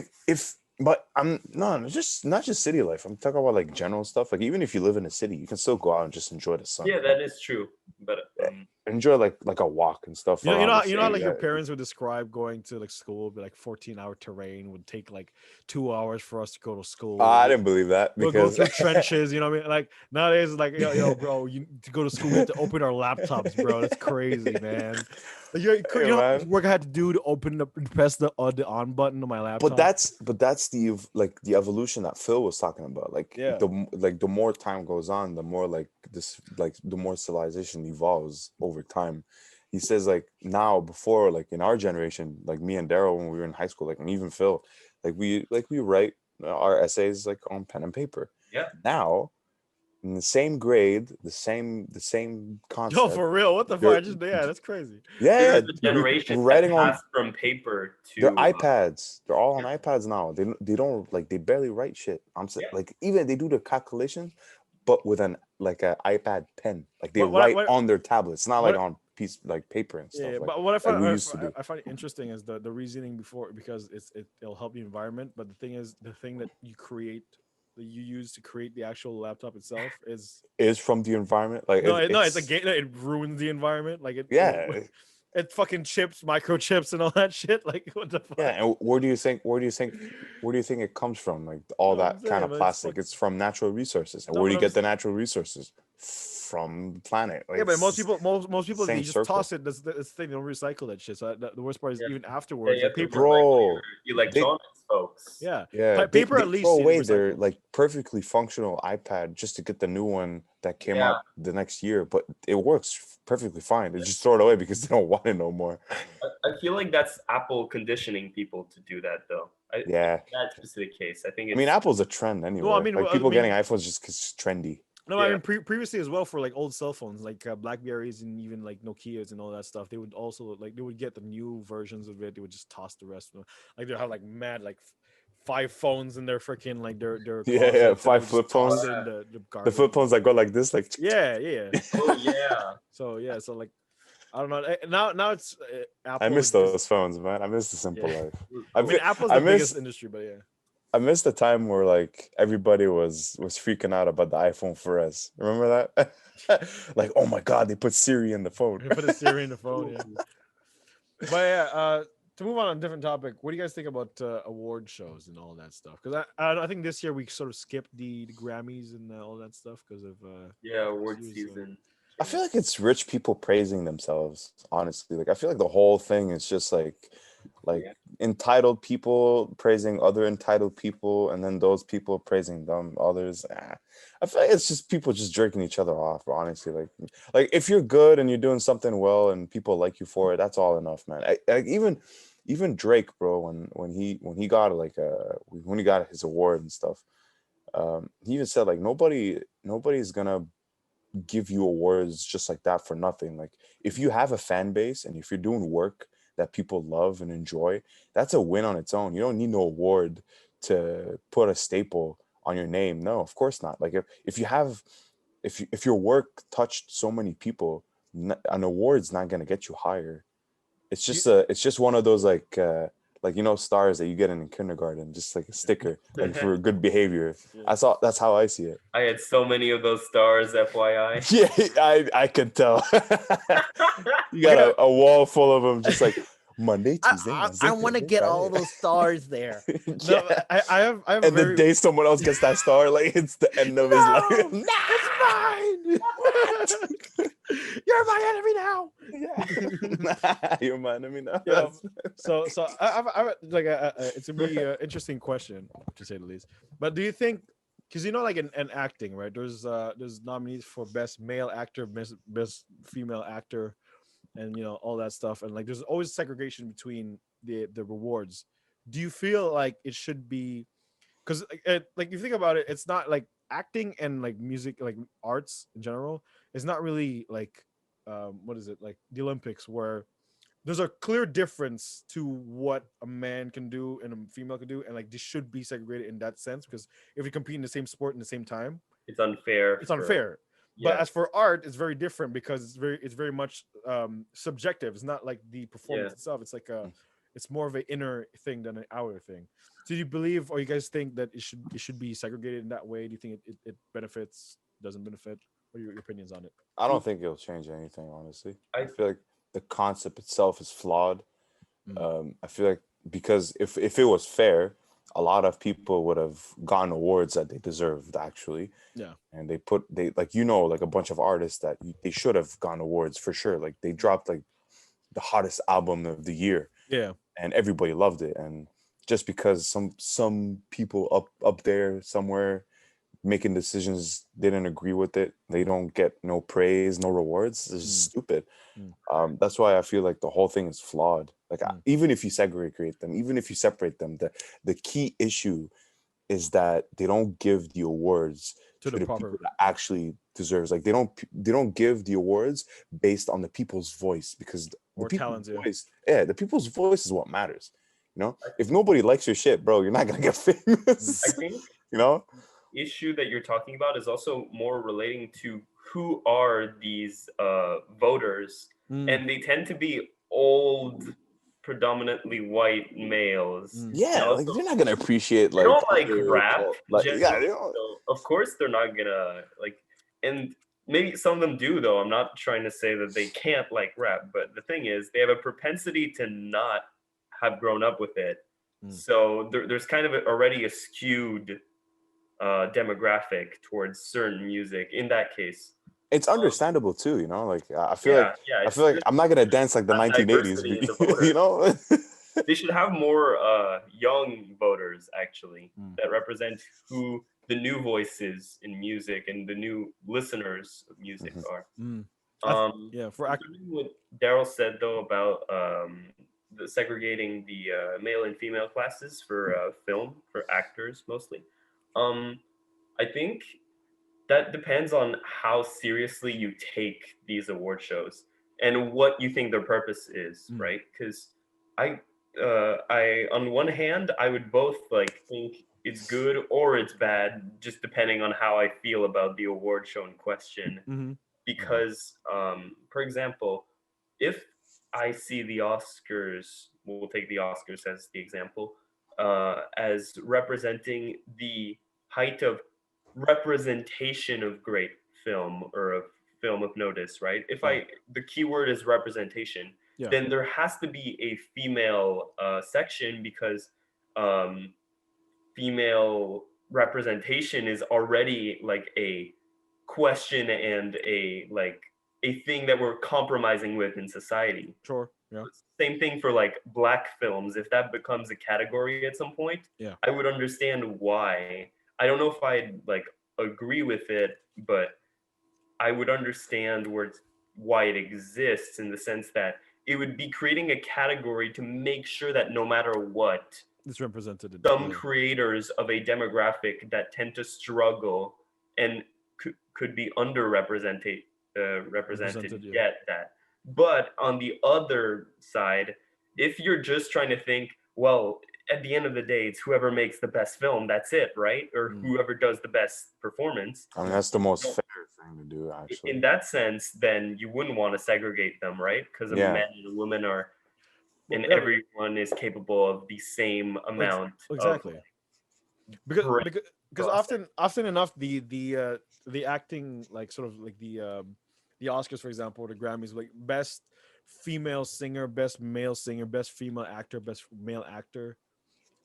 but I'm no, just not just city life. I'm talking about like general stuff. Like even if you live in a city, you can still go out and just enjoy the sun. Yeah, that is true. But Enjoy like a walk and stuff You know, around the you know how city. like your Yeah. parents would describe going to like school, be like 14-hour terrain would take like 2 hours for us to go to school. I didn't believe that We'll go because through trenches, you know what I mean? Like nowadays, it's like bro, you to go to school, we have to open our laptops, bro. That's crazy, man. Like, Hey, you know how much man. work I had to do to open up and press the on button on my laptop. But that's the evolution that Phil was talking about. Like Yeah. the more time goes on, the more the more civilization evolves over time. He says like now before like in our generation, like me and Daryl when we were in high school, like and even Phil, we write our essays like on pen and paper. yeah, Now in the same grade, the same concept. Yo, for real, what the You're- fuck? That's crazy. Yeah, there's yeah, a generation we're that writing on passed from paper their to iPads. They're all on iPads now. They don't like they barely write shit. I'm saying Yeah. like even they do the calculations, but with an iPad pen. Like they What- write what- on their tablets, not what- like on piece like paper and stuff. Yeah, like, but what like we used to do. I find interesting is the reasoning before, because it'll help the environment, but the thing is the thing that you use to create the actual laptop itself is Is from the environment. Like it's a game. It ruins the environment. Like yeah. it fucking chips, microchips, and all that shit. Like what the fuck? Yeah, and where do you think it comes from? Like all No, I'm that kind saying, of man, it's plastic. fucking- It's from natural resources. And No, where do but you I'm get the natural resources? From the planet. Like, Yeah, but most it's people, most people, same they just circle. toss it. That's the thing. They don't recycle that shit. So the worst part is Yeah. even Yeah, afterwards, you the have to paper. Bro, your electronics, folks. Yeah, yeah, paper they at least throw you away their recycle. like perfectly functional iPad just to get the new one that came Yeah. out the next year, but it works perfectly fine. They just throw it away because they don't want it no more. I feel like that's Apple conditioning people to do that, though. Yeah, In that specific case, I think I it's. mean Apple's a trend anyway. I mean, like well, people I mean- getting iPhones just because it's trendy. No, I Yeah. mean previously as well for like old cell phones, like Blackberries and even like Nokias and all that stuff. They would also like they would get the new versions of it. They would just toss the rest of them. Like they have like mad like 5 phones in their freaking like their Yeah, closets, and they 5 would just flip toss phones. it in the The garbage. flip phones that go like this, like Yeah, yeah. Oh yeah. So yeah, so like I don't know. Now it's Apple. I miss is just- those phones, man. I miss the simple Yeah. life. I mean, Apple's the I biggest miss industry, but yeah. I missed the time where like everybody was freaking out about the iPhone 4S. Remember that? Like, oh my god, they put Siri in the phone. Put a Siri in the phone, yeah. But yeah, to move on a different topic, what do you guys think about award shows and all that stuff? Because I think this year we sort of skipped the Grammys and all that stuff because of Yeah, award Series, season. I feel like it's rich people praising themselves, honestly. Like I feel like the whole thing is just like like Yeah. entitled people praising other entitled people, and then those people praising them others. I feel like it's just people just jerking each other off, honestly. Like if you're good and you're doing something well and people like you for it, that's all enough, man. Even Drake, bro, when he got when he got his award and stuff, he even said like nobody's gonna give you awards just like that for nothing. Like if you have a fan base and if you're doing work that people love and enjoy, that's a win on its own. You don't need no award to put a staple on your name. No, of course not. Like if you have if your work touched so many people, an award's not gonna get you higher. Do you, It's just one of those like stars that you get in kindergarten, just like a sticker, like for good behavior. yeah. That's how I see it. I had so many of those stars, FYI. Yeah, I could tell. You got Okay, a wall full of them, just like Monday, Tuesday, Wednesday, I want to Thursday, get all Friday. those stars there. no, Yeah. I have a And the very day someone else gets that star, like it's the end of his life. no, it's mine. You're my enemy now. Yeah. You're mine. I mean, Yeah. So I like it's a really interesting question to say the least. But do you think, because like in acting, right? There's nominees for best male actor, best female actor, and all that stuff, and like there's always segregation between the rewards. Do you feel like it should be, because like you think about it, it's not like acting and like music, like arts in general, is not really like what is it, like the Olympics, where there's a clear difference to what a man can do and a female can do, and like this should be segregated in that sense, because if you compete in the same sport in the same time, It's unfair. it's unfair. But Yeah. as for art, it's very different because it's very much subjective. It's not like the performance Yeah. itself. It's like it's more of an inner thing than an outer thing. So do you believe, or you guys think that it should be segregated in that way? Do you think it benefits, doesn't benefit? What are your opinions on it? I don't think it'll change anything, honestly. I I feel like the concept itself is flawed. Mm. I feel like because if it was fair, a lot of people would have gotten awards that they deserved actually, Yeah. and they like like a bunch of artists that they should have gotten awards for sure. Like they dropped like the hottest album of the year, Yeah. and everybody loved it. And just because some people up there somewhere making decisions didn't agree with it, they don't get no praise, no rewards. It's just Mm. stupid. Mm. That's why I feel like the whole thing is flawed. Like Mm. even if you segregate them, even if you separate them, the key issue is that they don't give the awards To to the the proper. people that actually deserves. Like they don't give the awards based on the people's voice, because the Or people's talents, yeah. voice, the people's voice is what matters. If nobody likes your shit, bro, you're not gonna get famous. I think you know? issue that you're talking about is also more relating to who are these voters, Mm. and they tend to be old, predominantly white males. Mm. Yeah, And like also, they're not gonna appreciate they like don't like other rap like generally, they don't. so of course they're not gonna like. And maybe some of them do, though. I'm not trying to say that they can't like rap, but the thing is, they have a propensity to not have grown up with it. Mm. So there's kind of already a skewed demographic towards certain music in that case. It's understandable too, like I feel like Yeah, I it's feel like good I'm not gonna dance like the to have 1980s, diversity in the voters. you know. They should have more young voters actually Mm. that represent who the new voices in music and the new listeners of music Mhm. are. Mm. Yeah. Regarding what Daryl said though about the segregating the male and female classes for film for actors mostly, I think that depends on how seriously you take these award shows and what you think their purpose is, Mm. right? Because I on one hand I would both like think it's good or it's bad, just depending on how I feel about the award show in question. Mm-hmm. Because for example, if I see the Oscars, we'll take the Oscars as the example, as representing the height of representation of great film or of film of notice, right? If Yeah. the keyword is representation, Yeah. then there has to be a female section because um, female representation is already like a question and a like a thing that we're compromising with in society. Sure. Yeah. Same thing for like black films. If that becomes a category at some point, Yeah. I would understand why. I don't know if I'd like agree with it, but I would understand why it exists, in the sense that it would be creating a category to make sure that no matter what, It's represented. some creators of a demographic that tend to struggle and could be underrepresented represented Yeah. get that. But on the other side, if you're just trying to think, well, at the end of the day, it's whoever makes the best film, that's it, right? Or whoever does the best performance. I mean, that's the most fair thing to do, actually. In that sense, then you wouldn't want to segregate them, right? Because a man and a woman are, and everyone is capable of the same amount. Exactly. Of because often enough the acting, like sort of like the Oscars, for example, or the Grammys, like best female singer, best male singer, best female actor, best male actor.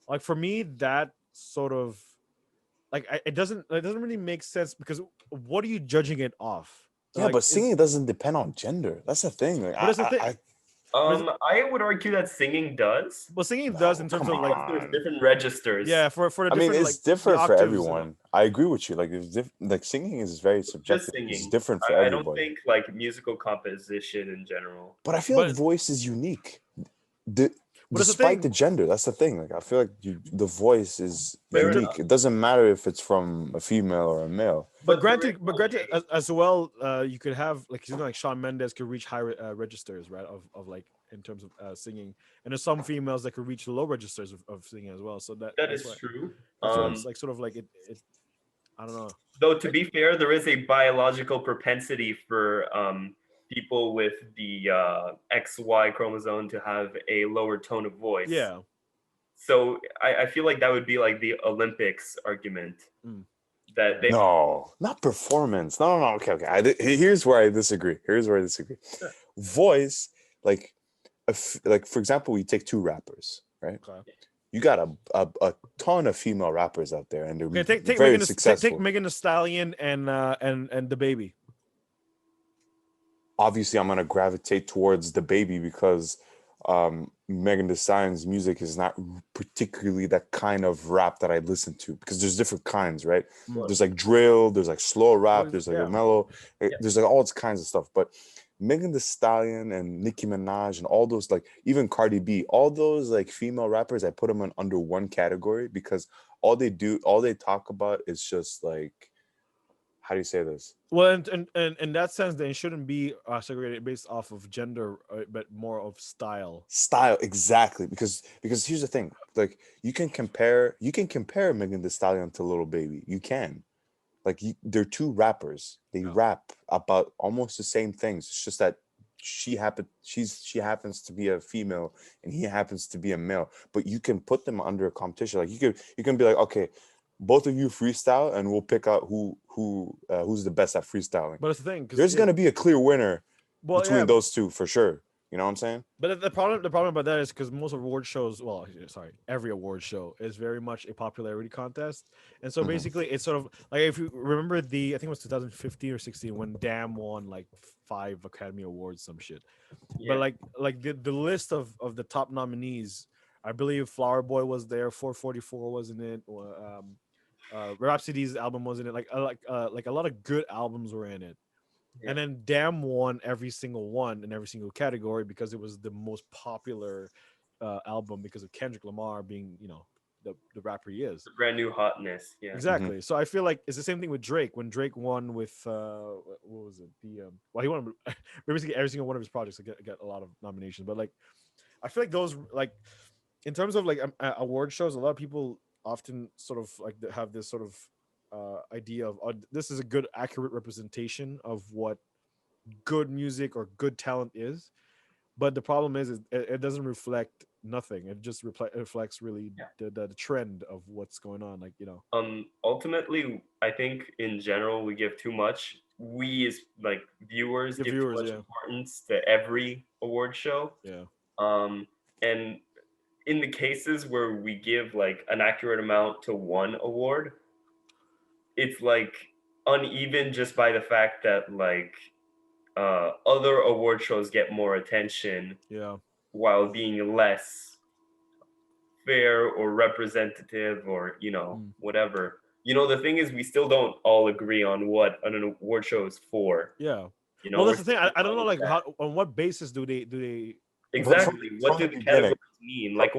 Like for me, that sort of like it doesn't really make sense, because what are you judging it off? Yeah, like, but singing doesn't depend on gender. That's the thing. Like, but it's the thing. I would argue that singing does. Well, singing does in terms of like there's different registers. Yeah, for the I mean, different, it's like, different for octaves. everyone. I agree with you. Like, like singing is very subjective. Just singing. It's different for I everybody. don't think like musical composition in general. But I feel like voice is unique. Despite the gender, that's the thing. Like, I feel like the voice is unique. It doesn't matter if it's from a female or a male. But granted, as well, you could have like, you know, like Shawn Mendes could reach high registers, right? Of like, in terms of singing, and there's some females that could reach low registers of singing as well. So that is true. It's like sort of like it. I don't know. Though to be fair, there is a biological propensity for people with the XY chromosome to have a lower tone of voice. Yeah. So I feel like that would be like the Olympics argument. That they not performance. No. Okay. Here's where I disagree. Voice, like for example, we take two rappers, right? Okay. You got a ton of female rappers out there, and they're very successful. Take Megan Thee Stallion and the Baby. Obviously, I'm gonna gravitate towards the Baby because Megan Thee Stallion's music is not particularly that kind of rap that I listen to, because there's different kinds, right? There's like drill, there's like slow rap, there's like a mellow, there's like all kinds of stuff. But Megan Thee Stallion and Nicki Minaj and all those, like even Cardi B, all those like female rappers, I put them under one category, because all they talk about is just like, how do you say this? Well, and in that sense, then it shouldn't be segregated based off of gender, but more of style. Style, exactly. Because here's the thing: like you can compare Megan Thee Stallion to Lil Baby. You can, like, they're two rappers. They rap about almost the same things. It's just that she happens to be a female and he happens to be a male. But you can put them under a competition. Like you can be like, okay, both of you freestyle, and we'll pick out who's the best at freestyling. But it's the thing, there's gonna be a clear winner between those two for sure. You know what I'm saying? But the problem about that is because most award shows, every award show is very much a popularity contest, and so basically it's sort of like, if you remember I think it was 2015 or 16 when Damn won like 5 Academy Awards, some shit. Yeah. But like the list of the top nominees, I believe Flower Boy was there, 444 was in it, Rhapsody's album was in it, like a lot of good albums were in it. Yeah. And then Damn won every single one in every single category because it was the most popular album, because of Kendrick Lamar being, you know, the rapper he is. The brand new hotness. Yeah. Exactly. So I feel like it's the same thing with Drake. When Drake won with what was it? He won basically every single one of his projects get a lot of nominations. But like, I feel like those, like, in terms of like award shows, a lot of people often sort of like have this sort of idea of this is a good, accurate representation of what good music or good talent is, but the problem is it doesn't reflect nothing. It just reflects really the trend of what's going on, like, you know. Ultimately, I think in general we give too much. We as like viewers give too much importance to every award show. Yeah. And in the cases where we give like an accurate amount to one award, it's like uneven just by the fact that like other award shows get more attention Yeah. while being less fair or representative or Mm. whatever. The thing is, we still don't all agree on what an award show is for. Yeah. Well, We're that's the thing. still I don't know, defining like, that. how, on what basis do they? But Exactly. What from do the the beginning, categories mean? Like,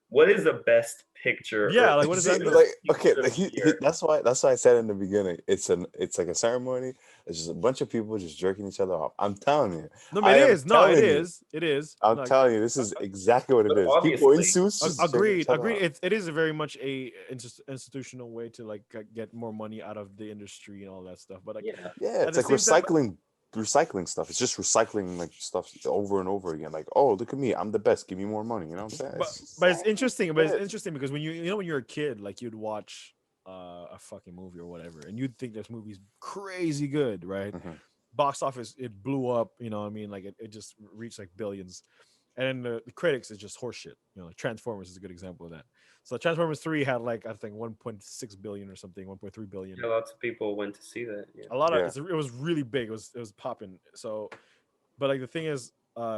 what is a best picture Yeah, or like, what does see, that mean? like, okay, picture of the year? that's why I said in the beginning, it's like a ceremony. It's just a bunch of people just jerking each other off. I'm telling you, No, I it am is. No, it telling you, is. It is. I'm Like, telling you, this is exactly what it But is. People in obviously, suits just jerking agreed. each other Agreed. off. It is very much a institutional way to, like, get more money out of the industry and all that stuff. But, like, yeah. Yeah, at it's the like same time, recycling stuff. It's just recycling like stuff over and over again. Like, oh, look at me, I'm the best. Give me more money. You know what I'm saying? but It's just but it's same interesting. But it's shit. interesting because when when you're a kid, like, you'd watch a fucking movie or whatever, and you'd think this movie's crazy good, right? Mhm. Box office, it blew up. You know what I mean? Like, it just reached like billions. And then the critics is just horseshit. Like Transformers is a good example of that. So Transformers 3 had, like, I think 1.6 billion or something, 1.3 billion. Yeah, lots of people went to see that. Yeah. A lot of Yeah. it was really big. It was popping. So, but, like, the thing is,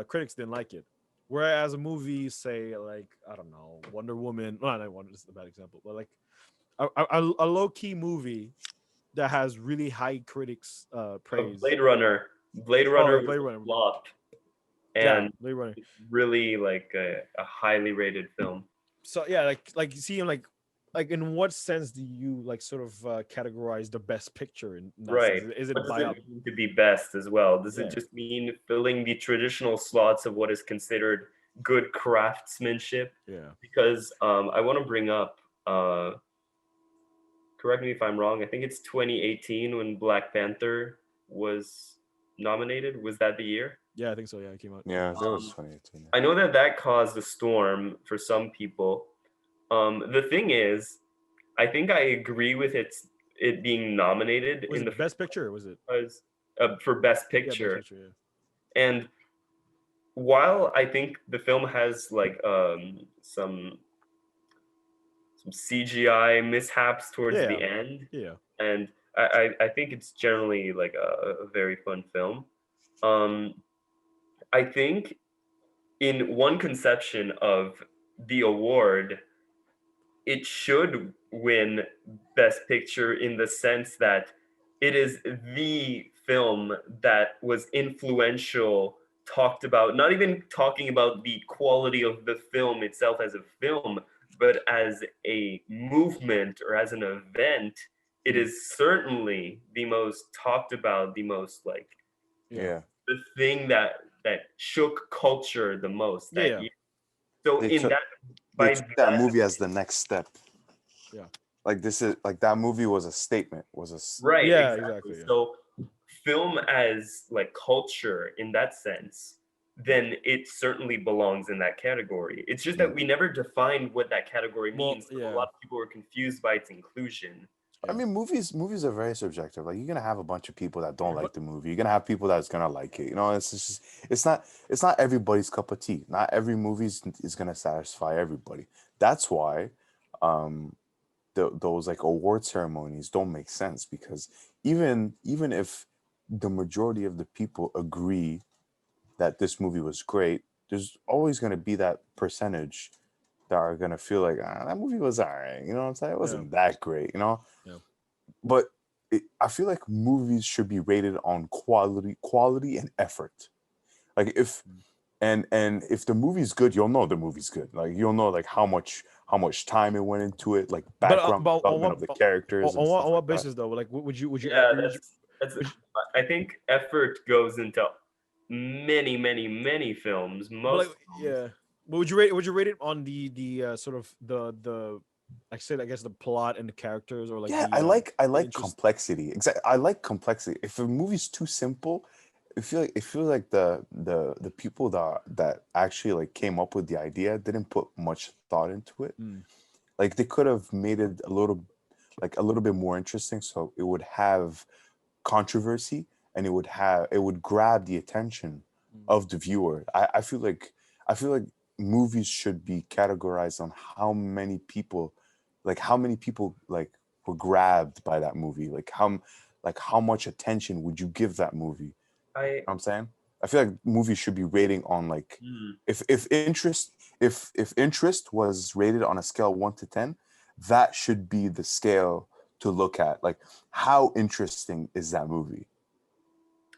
critics didn't like it. Whereas a movie, say, like, I don't know, Wonder Woman. No, not Wonder. This is a bad example, but, like, a low key movie that has really high critics But praise. Blade Oh Runner yeah, was Blade a Runner. flop, Yeah, and Blade Runner. it's really like a highly rated film. So yeah, like you see, like in what sense do you, like, sort of categorize the best picture in that sense? Right. Is it What does by it up? mean to be best as well? Does it Yeah. just mean filling the traditional slots of what is considered good craftsmanship? Yeah. Because I want to bring up, correct me if I'm wrong, I think it's 2018 when Black Panther was nominated. Was that the year? Yeah, I think so. Yeah, it came out. Yeah. Yeah, that was 2018. I know that caused a storm for some people. The thing is, I think I agree with it being nominated Was in the it best picture? Or was it? because for Best Yeah, best Picture. picture. Yeah. And while I think the film has like some CGI mishaps towards Yeah. the end, Yeah. and I think it's generally like a very fun film. Um, I think in one conception of the award, it should win Best Picture in the sense that it is the film that was influential, talked about, not even talking about the quality of the film itself as a film, but as a movement or as an event. It is certainly the most talked about, the most like Yeah. Yeah, the thing that shook culture the most Yeah. that Yeah. year. So they in took that, they by took that that, movie as the next step. Yeah. Like this is like that movie was a statement. Was a right, Yeah. exactly. Exactly. Yeah. So film as like culture in that sense, then it certainly belongs in that category. It's just that we never defined what that category Well, means. So a yeah. lot of people were confused by its inclusion. I Yeah. mean, movies are very subjective. Like you're gonna have a bunch of people that don't Yeah. like the movie. You're gonna have people that's gonna like it. You know, it's just it's not everybody's cup of tea. Not every movie is gonna satisfy everybody. That's why um those like award ceremonies don't make sense because even if the majority of the people agree that this movie was great, there's always gonna be that percentage that are gonna feel like that movie was alright. You know what I'm saying? It Yeah. wasn't that great. You know, Yeah. but I feel like movies should be rated on quality and effort. Like if Mm. and if the movie's good, you'll know the movie's good. Like you'll know like how much time it went into it, like background But on development what of the characters and on stuff what like that. basis though? Like, would you Yeah, would you, that's would you I think effort goes into many, many, many films, but, most like, films. yeah. But would you rate it on the sort of the like, say, I guess, the plot and the characters, or like Yeah, I the like interest? complexity. Exactly, I like complexity. If a movie's too simple, it feels like the people that actually like came up with the idea didn't put much thought into it. Mm. Like they could have made it a little bit more interesting, so it would have controversy and it would grab the attention Mm. of the viewer. I feel like movies should be categorized on how many people like were grabbed by that movie. Like how much attention would you give that movie I I'm saying? I feel like movies should be rating on like mm, if interest was rated on a scale of 1 to 10, that should be the scale to look at. Like how interesting is that movie?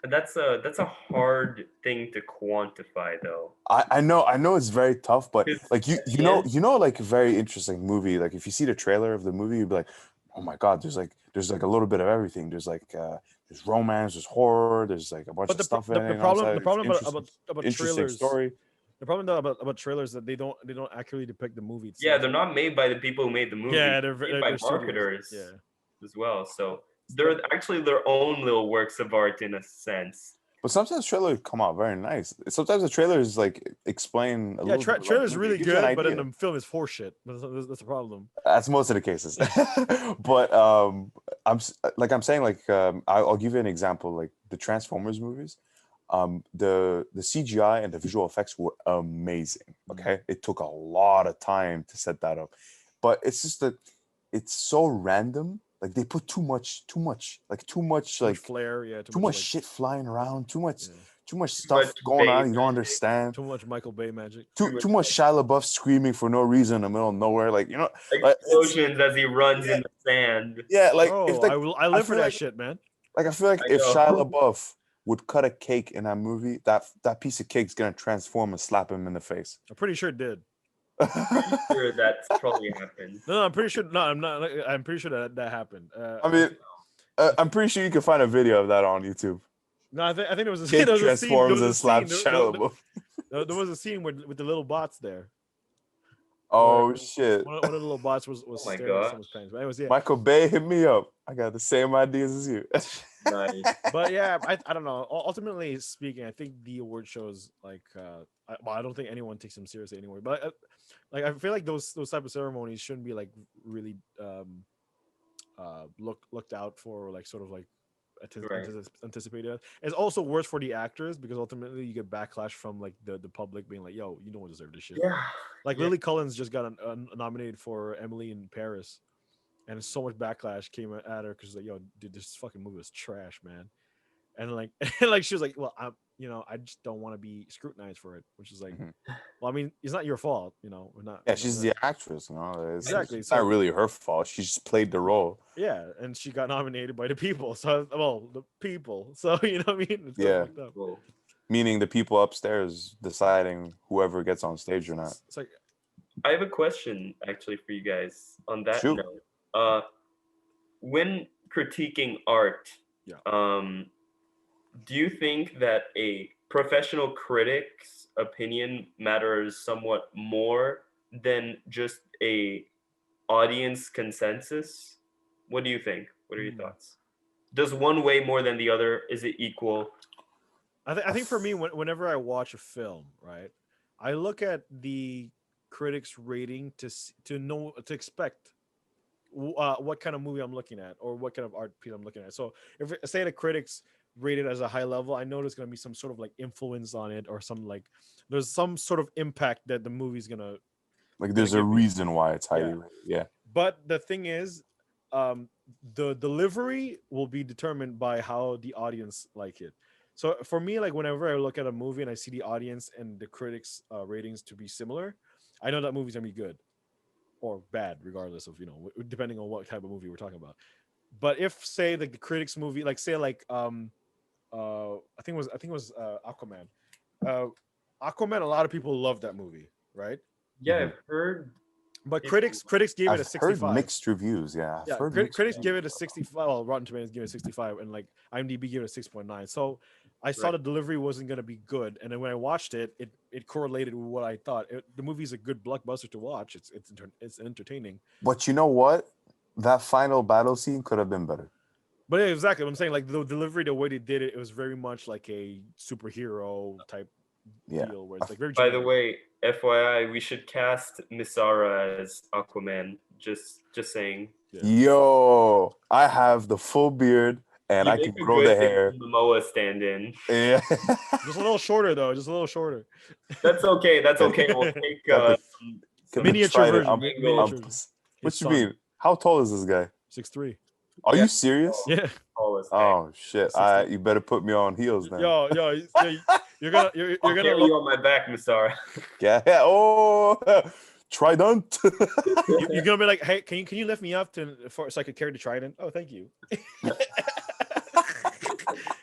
that's a hard thing to quantify though. I know it's very tough, but Because like you at you the know end, you know like a very interesting movie. Like if you see the trailer of the movie, you'd be like, oh my god, there's like a little bit of everything. There's romance, there's horror, there's like a bunch But of stuff in it. the You know what I'm problem saying? the It's problem about interesting trailers, story. the problem though about trailers that they don't accurately depict the movie yeah, itself. they're not made by the people who made the movie. Yeah, They're made by they're studios. marketers Yeah. as well. So they're actually their own little works of art in a sense. But sometimes trailers come out very nice. Sometimes the trailers like explain a Yeah, little bit about the trailer's movie. It really gives you an good, but then idea. the film is horseshit. That's the problem. That's most of the cases. But I'm saying like I'll give you an example. Like the Transformers movies, the CGI and the visual effects were amazing. Okay, it took a lot of time to set that up, but it's just that it's so random. Like they put too much, Too much flair, yeah, too much shit flying around, yeah, too much Too much stuff going Bay on. You don't magic, understand. too much Michael Bay magic. too Too much much Shia LaBeouf screaming for no reason in the middle of nowhere. Like it's explosions as he runs yeah, in the sand. yeah. Like if Bro, like I I live for feel that like shit, man. I feel like I if Shia know. LaBeouf would cut a cake in that movie, that piece of cake's gonna transform and slap him in the face. I'm pretty sure it did. Sure, that's probably happened. No, I'm pretty sure. No, I'm not. I'm pretty sure that happened. I mean, I'm pretty sure you can find a video of that on YouTube. No, I think there was a Cake there was a scene. There transforms was a and scene. slaps Shia LaBeouf. There was a scene with the little bots there, where Oh shit! one of the little bots was Oh my staring at gosh. someone's pants. But anyways, yeah. Michael Bay hit me up. I got the same ideas as you. Nice. But yeah, I don't know. Ultimately speaking, I think the award shows like I don't think anyone takes them seriously anymore. But like I feel like those type of ceremonies shouldn't be like really looked out for, or like sort of like Right. anticipated. It's also worse for the actors because ultimately you get backlash from like the public being like, "Yo, you don't deserve this shit." Yeah. Like Yeah. Lily Collins just got nominated for Emily in Paris, and so much backlash came at her because like, "Yo, dude, this fucking movie was trash, man." And like, like she was like, "Well, I just don't want to be scrutinized for it," which is like, Mhm. well, I mean, it's not your fault, we're not. Yeah, she's the actress. Exactly. It's So not really her fault. She just played the role. yeah, and she got nominated by the people. So well, the people. So you know what I mean? It's kinda Yeah. fucked up. Cool. Meaning the people upstairs deciding whoever gets on stage or not. It's like I have a question actually for you guys on that Shoot. note. When critiquing art, Yeah. do you think that a professional critic's opinion matters somewhat more than just a audience consensus? What do you think? What are your thoughts? Does one weigh more than the other? Is it equal? I think for me, whenever I watch a film, right, I look at the critics' rating to know to expect what kind of movie I'm looking at or what kind of art piece I'm looking at. So if say the critics rate it as a high level, I know there's gonna be some sort of like influence on it, or some like there's some sort of impact that the movie's gonna Like there's a give me. reason why it's highly Yeah. rated. Yeah. But the thing is, the delivery will be determined by how the audience like it. So for me, like whenever I look at a movie and I see the audience and the critics' ratings to be similar, I know that movie's gonna be good or bad, regardless of depending on what type of movie we're talking about. But if say like the critics' movie, like say like I think it was Aquaman. Aquaman, a lot of people love that movie, right? Yeah, Mhm. I've heard. But It- critics gave it a I've 65. heard mixed reviews. Yeah. I've Yeah, heard mixed critics reviews. give it a 65. Well, Rotten Tomatoes give it a 65, and like IMDb gave it a 6.9. So I saw Right. the delivery wasn't gonna be good, and then when I watched it, it correlated with what I thought. The movie's a good blockbuster to watch. It's entertaining. But you know what? That final battle scene could have been better. But yeah, exactly what I'm saying. Like the delivery, the way they did it, it was very much like a superhero type Yeah. deal, where it's like very. By the generic. way, FYI, we should cast Misara as Aquaman. Just saying. Yeah. Yo, I have the full beard and You I can make a grow the good hair. Momoa stand-in. Yeah. Just a little shorter though. Just a little shorter. That's okay. That's okay. We'll take Got the- some Miniature trident. version. angles. Miniature. What you mean? How tall is this guy? 6'3". Are Yeah. you serious? Yeah. Tallest thing. Oh shit! 60. You better put me on heels then. You're gonna you're I'll gonna carry look. you on my back, Mistara. Yeah. Oh, trident. You're gonna be like, hey, can you lift me up so I could carry the trident? Oh, thank you.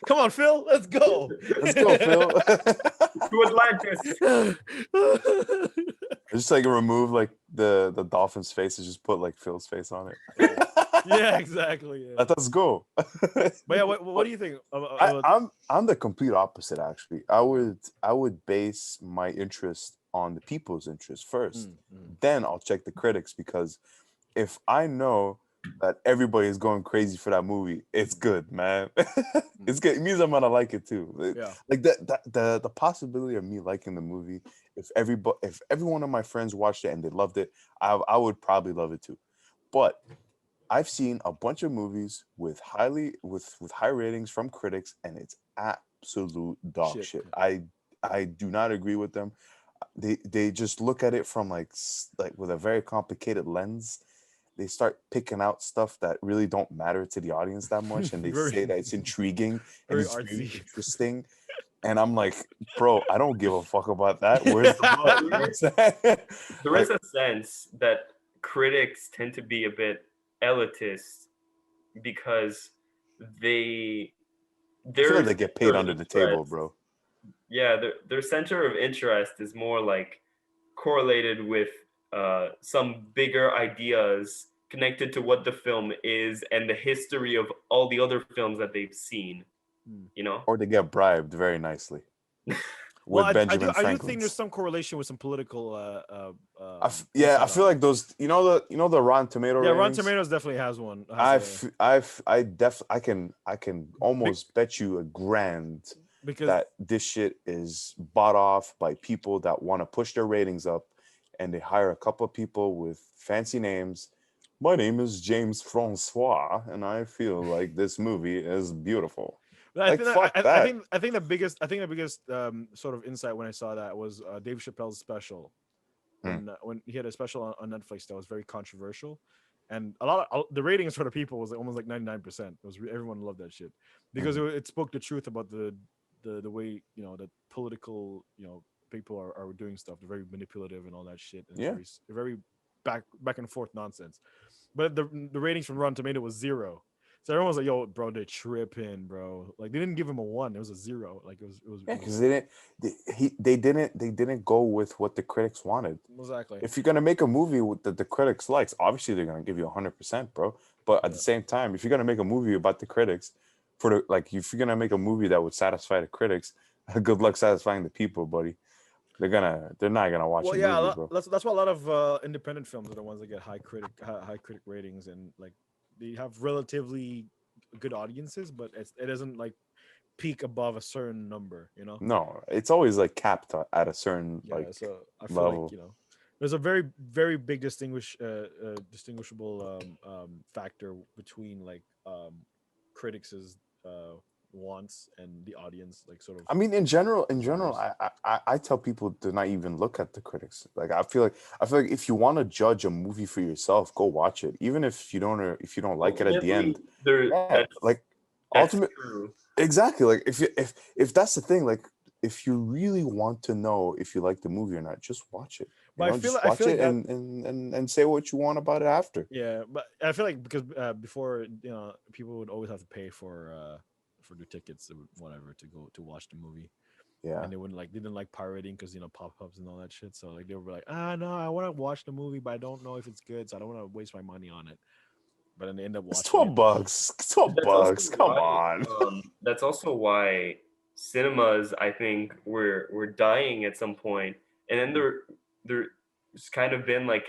Come on, Phil, let's go. Let's go, Phil. To Atlantis. Just like remove like the dolphin's face and just put like Phil's face on it. Yeah, exactly. Yeah. Let us go. But yeah, what do you think? I'm the complete opposite actually. I would base my interest on the people's interest first. Then I'll check the critics, because if I know that everybody is going crazy for that movie, it's good, man. It's good. It means I'm gonna like it too. Yeah. Like the possibility of me liking the movie, if every one of my friends watched it and they loved it, I would probably love it too. But I've seen a bunch of movies with high ratings from critics, and it's absolute dog shit. I do not agree with them. They just look at it from like with a very complicated lens. They start picking out stuff that really don't matter to the audience that much, and they say that it's intriguing and very it's really artsy. interesting. And I'm like, bro, I don't give a fuck about that. Where's the blood? You know what I'm saying? There is a sense that critics tend to be a bit elitist because I feel like they get paid under the table, bro. Yeah, their center of interest is more like correlated with some bigger ideas connected to what the film is and the history of all the other films that they've seen. You know, Or they get bribed very nicely. Well, With Benjamin I do think Franklin's. there's some correlation with some political. I feel like those. You know the Rotten Tomato. Yeah, Rotten ratings? Tomatoes definitely has one. I can almost bet you $1,000 because that this shit is bought off by people that want to push their ratings up, and they hire a couple of people with fancy names. My name is James Francois, and I feel like this movie is beautiful. I That. think the biggest sort of insight when I saw that was Dave Chappelle's special when he had a special on Netflix that was very controversial, and the ratings for the people was almost like 99%. It was everyone loved that shit because it spoke the truth about the way that political people are doing stuff. They're very manipulative and all that shit. And it's very back and forth nonsense. But the ratings from Rotten Tomato was 0. So everyone was like, "Yo, bro, they're tripping, bro." Like they didn't give him a 1; it was a 0. Like it was. Yeah, because they didn't go with what the critics wanted. Exactly. If you're gonna make a movie that the critics likes, obviously they're gonna give you 100%, bro. But at the same time, if you're gonna make a movie about the critics, if you're gonna make a movie that would satisfy the critics, good luck satisfying the people, buddy. They're not gonna watch. Well, a movie, bro. that's why a lot of independent films are the ones that get high critic ratings, and like they have relatively good audiences, but it doesn't like peak above a certain number, No, it's always like capped at a certain so I feel level. like there's a very very big distinguishable factor between like critics' wants and the audience, like sort of. I mean, in general, I tell people to not even look at the critics. Like, I feel like if you want to judge a movie for yourself, go watch it, even if you don't like it at the end. Ultimately, true. Exactly. Like if that's the thing, like if you really want to know if you like the movie or not, just watch it. But Just watch it and say what you want about it after. Yeah, but I feel like because before people would always have to pay for their tickets or whatever to go to watch the movie. Yeah. And they didn't like pirating because pop-ups and all that shit. So like they were like, no, I want to watch the movie, but I don't know if it's good, so I don't want to waste my money on it. But then they end up watching. It's $12. $12. Come on. That's also why cinemas, I think, were dying at some point, and then there's kind of been like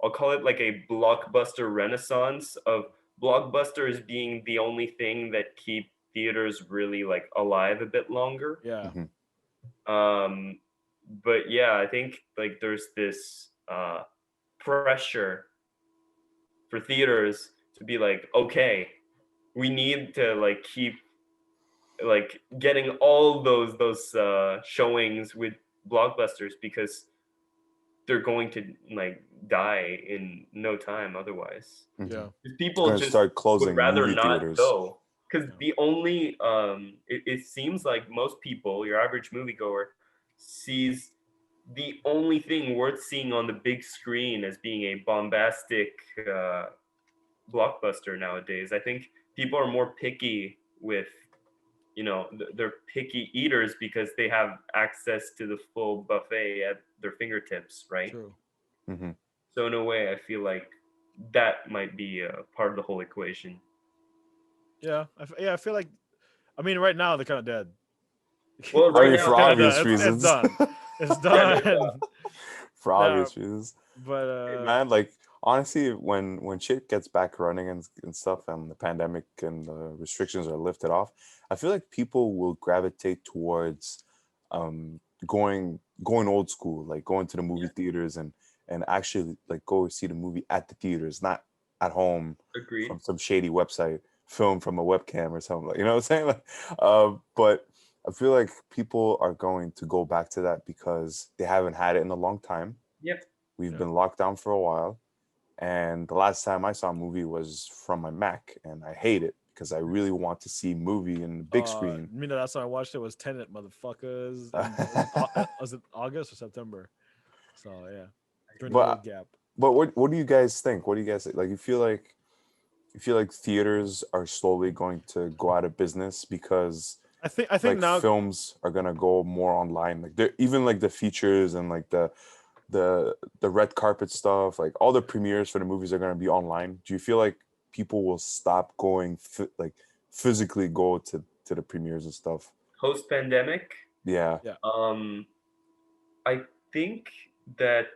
I'll call it like a blockbuster renaissance of blockbusters being the only thing that keep theaters really like alive a bit longer. Yeah. But yeah, I think like there's this pressure for theaters to be like, okay, we need to like keep like getting all those showings with blockbusters, because they're going to like die in no time otherwise. Mhm. Yeah. Because They're people gonna just start would closing rather movie not theaters. go. Because Yeah. the only it seems like most people, your average moviegoer, sees the only thing worth seeing on the big screen as being a bombastic blockbuster nowadays. I think people are more picky with, they're picky eaters because they have access to the full buffet at their fingertips, right? True. Hmm. So in a way, I feel like that might be a part of the whole equation. Yeah. I feel like. I mean, right now they're kind of dead. Well, I right mean, now, for Kind of obvious done. It's reasons. done. It's yeah, they're done. For Yeah. obvious reasons. But Hey, man, like honestly, when shit gets back running and stuff, and the pandemic and the restrictions are lifted off, I feel like people will gravitate towards um going old school, like going to the movie theaters and actually like go see the movie at the theaters, not at home agreed. from some shady website, film from a webcam or something. Like, you know what I'm saying? Like, but I feel like people are going to go back to that because they haven't had it in a long time. Yep. We've Yeah. been locked down for a while, and the last time I saw a movie was from my Mac, and I hate it because I really want to see a movie in the big screen. I mean, the last time I watched it was Tenet, motherfuckers. And was it August or September? So yeah, during the little but gap. but what do you guys think? What do you guys think? Like, you feel like theaters are slowly going to go out of business because I think like now. films are gonna go more online. Like, they're even like the features and like the red carpet stuff, like all the premieres for the movies are going to be online. Do you feel like people will stop going like physically go to the premieres and stuff? Post pandemic, Yeah. Yeah. I think that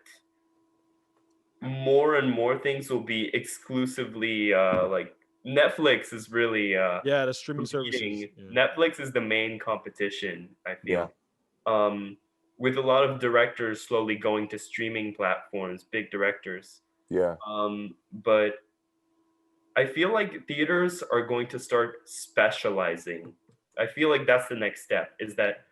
more and more things will be exclusively like Netflix is really Yeah, the streaming services. competing. Yeah. Netflix is the main competition, I Yeah. feel. Um, with a lot of directors slowly going to streaming platforms, big directors. Yeah. But I feel like theaters are going to start specializing. I feel like that's the next step, is that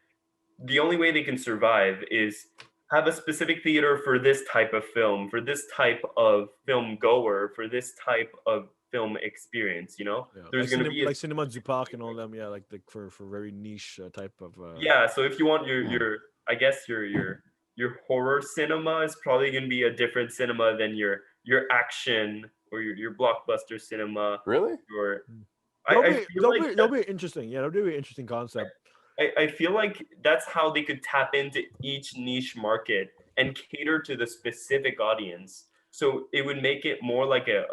the only way they can survive is have a specific theater for this type of film, for this type of film goer, for this type of film experience, Yeah, There's going to be a Cinema Zupak and all them. Yeah, like for very niche type of. yeah, so if you want Hmm. your I guess your horror cinema is probably going to be a different cinema than your action or your blockbuster cinema. Really? Or That'll I be feel that'll like be that'll be interesting. Yeah, that'll be an interesting concept. I feel like that's how they could tap into each niche market and cater to the specific audience. So it would make it more like a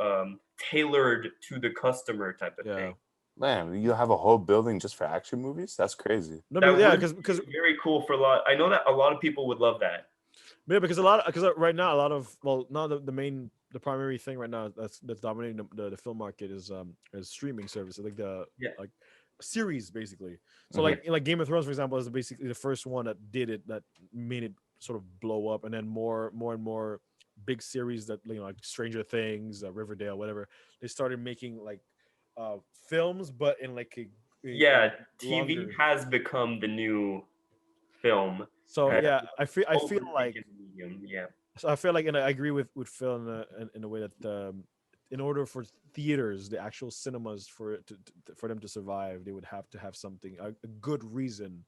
tailored to the customer type of Yeah. thing. Man, you have a whole building just for action movies? That's crazy. No, That yeah, would because be very cool for a lot. I know that a lot of people would love that. yeah, because right now a lot of now the primary thing right now that's dominating the film market is streaming services like Yeah. like series basically. So Mhm. like Game of Thrones for example is basically the first one that did it, that made it sort of blow up, and then more and more big series that like Stranger Things, Riverdale, whatever, they started making like films but in like a Yeah, TV longer. has become the new film. So Yeah. yeah, I feel like Overtaken medium. Yeah. so I feel like, and I agree with Phil in a way that in order for theaters, the actual cinemas, for it for them to survive, they would have to have something a good reason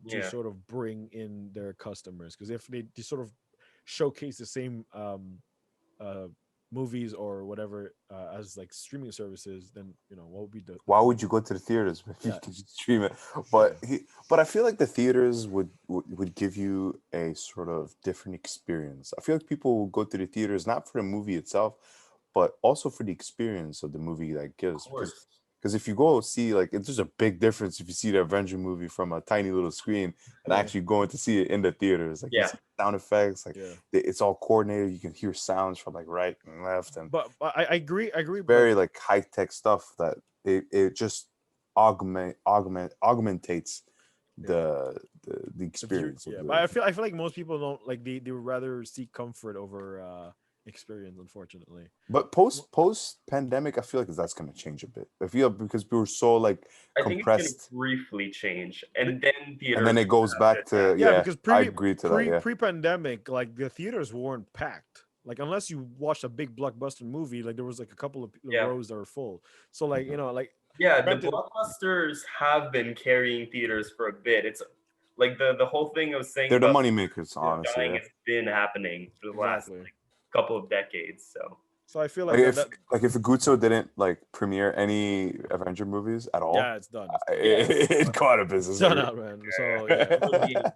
to Yeah. sort of bring in their customers. Because if they sort of showcase the same uh, movies or whatever as like streaming services, then what would be the Why point? would you go to the theaters if you Yeah. can just stream it? But I feel like the theaters would give you a sort of different experience. I feel like people will go to the theaters not for the movie itself, but also for the experience of the movie that Of gives. Because course. because if you go see, like, there's a big difference if you see the Avenger movie from a tiny little screen and Yeah. actually going to see it in the theaters. Like, you Yeah. see sound effects, like Yeah. it's all coordinated. You can hear sounds from like right and left, and But I agree. very like high tech stuff that it just augmentates Yeah. the The view, experience of yeah, but the I feel like most people don't like they would rather seek comfort over experience, unfortunately. But post pandemic, I feel like that's gonna change a bit. I feel because we were so like I think it's gonna compressed, briefly change, and then theaters. and then it goes have back to Yeah, because I agree to that. Yeah, pre-pandemic, like the theaters weren't packed. Like unless you watched a big blockbuster movie, like there was like a couple of Yeah. rows that were full. So like like Yeah, the granted- blockbusters have been carrying theaters for a bit. It's like the whole thing I was saying they're the about money makers, honestly. dying Yeah. has been happening for the last Exactly. like couple of decades. So I feel like Like if Guzzo didn't like premiere any Avenger movies at all, yeah, it's done. It's done. it got a business. Done out, man. So yeah.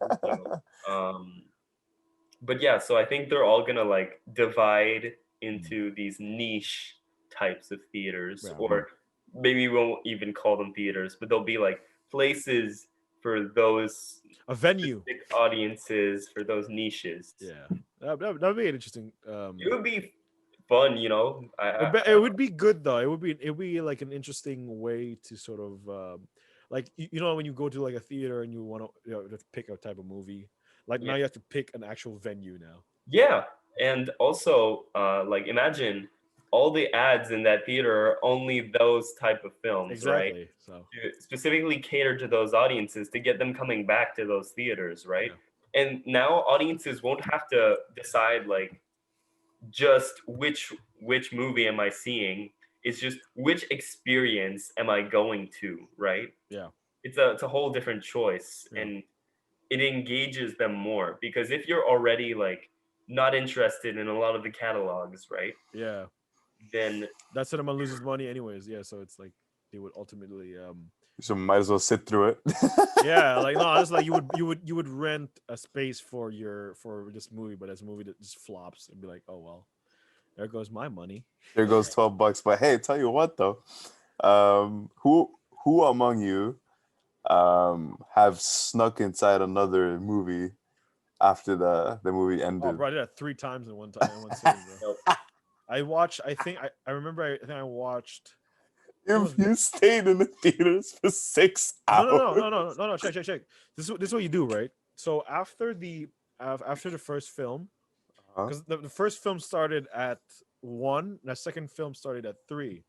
But yeah, so I think they're all gonna like divide into these niche types of theaters, Yeah. or maybe we won't even call them theaters, but they'll be like places for those A venue. specific audiences, for those niches. Yeah, that'd be an interesting. It would be fun, you know. It would be good though. It would be like an interesting way to sort of like you know when you go to like a theater and you want to pick a type of movie. Like now you have to pick an actual venue now. Yeah, and also like imagine all the ads in that theater are only those type of films, Exactly. right? So To specifically cater to those audiences to get them coming back to those theaters, right? Yeah. And now audiences won't have to decide like just which movie am I seeing. It's just which experience am I going to, right? Yeah. It's a whole different choice, Yeah. and it engages them more, because if you're already like not interested in a lot of the catalogs, right? Yeah. Then that cinema loses money anyways. Yeah. So it's like they would ultimately So might as well sit through it. yeah, like no, it's like you would rent a space for this movie, but it's a movie that just flops and be like, oh well, there goes my money. There goes $12. But hey, tell you what though, who among you have snuck inside another movie after the movie ended? Oh, bro, I did that 3 times in one time. In one sitting, bro. I watched. I think I remember. I think I watched. You stayed in the theaters for 6 hours. No. Check. This is what you do, right? So after the first film, because the first film started at 1, and the second film started at 3,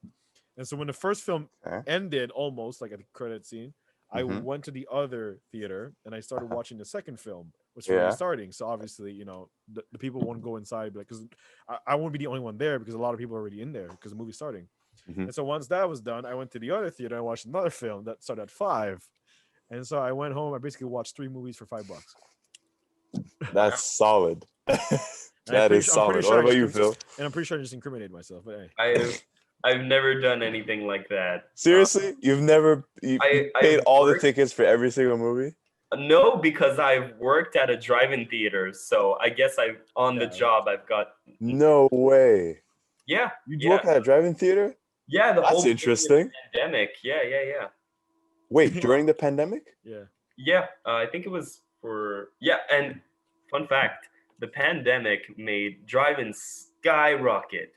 and so when the first film ended, almost like at the credit scene, I went to the other theater and I started watching the second film, which was already starting. So obviously, the people won't go inside because I won't be the only one there because a lot of people are already in there because the movie's starting. And so once that was done, I went to the other theater and watched another film that started at 5. And so I went home. I basically watched 3 movies for $5. That's solid. That is solid. What about you, Phil? And I'm pretty sure I just incriminated myself. But hey. I've never done anything like that. Seriously? You've never paid all the tickets for every single movie? No, because I've worked at a drive-in theater, so I guess the job I've got. No way. Yeah. You work at a drive-in theater? Yeah, that's interesting. Pandemic. Yeah. Wait, during the pandemic? Yeah. Yeah, I think it was and fun fact, the pandemic made drive-in skyrocket.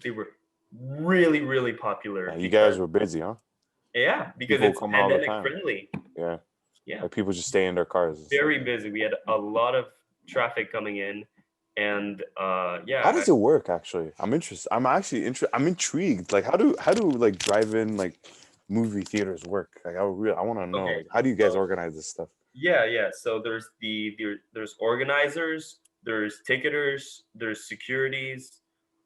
They were really, really popular. You guys were busy, huh? Yeah, because people it's come all the pandemic time. friendly. Yeah. Like people just stay in their cars. Very busy. We had a lot of traffic coming in, and How does it work? Actually, I'm interested. I'm intrigued. Like, how do like drive-in like movie theaters work? Like, I want to know. Okay. Like, how do you guys organize this stuff? Yeah. So there's there's organizers, there's ticketers, there's securities,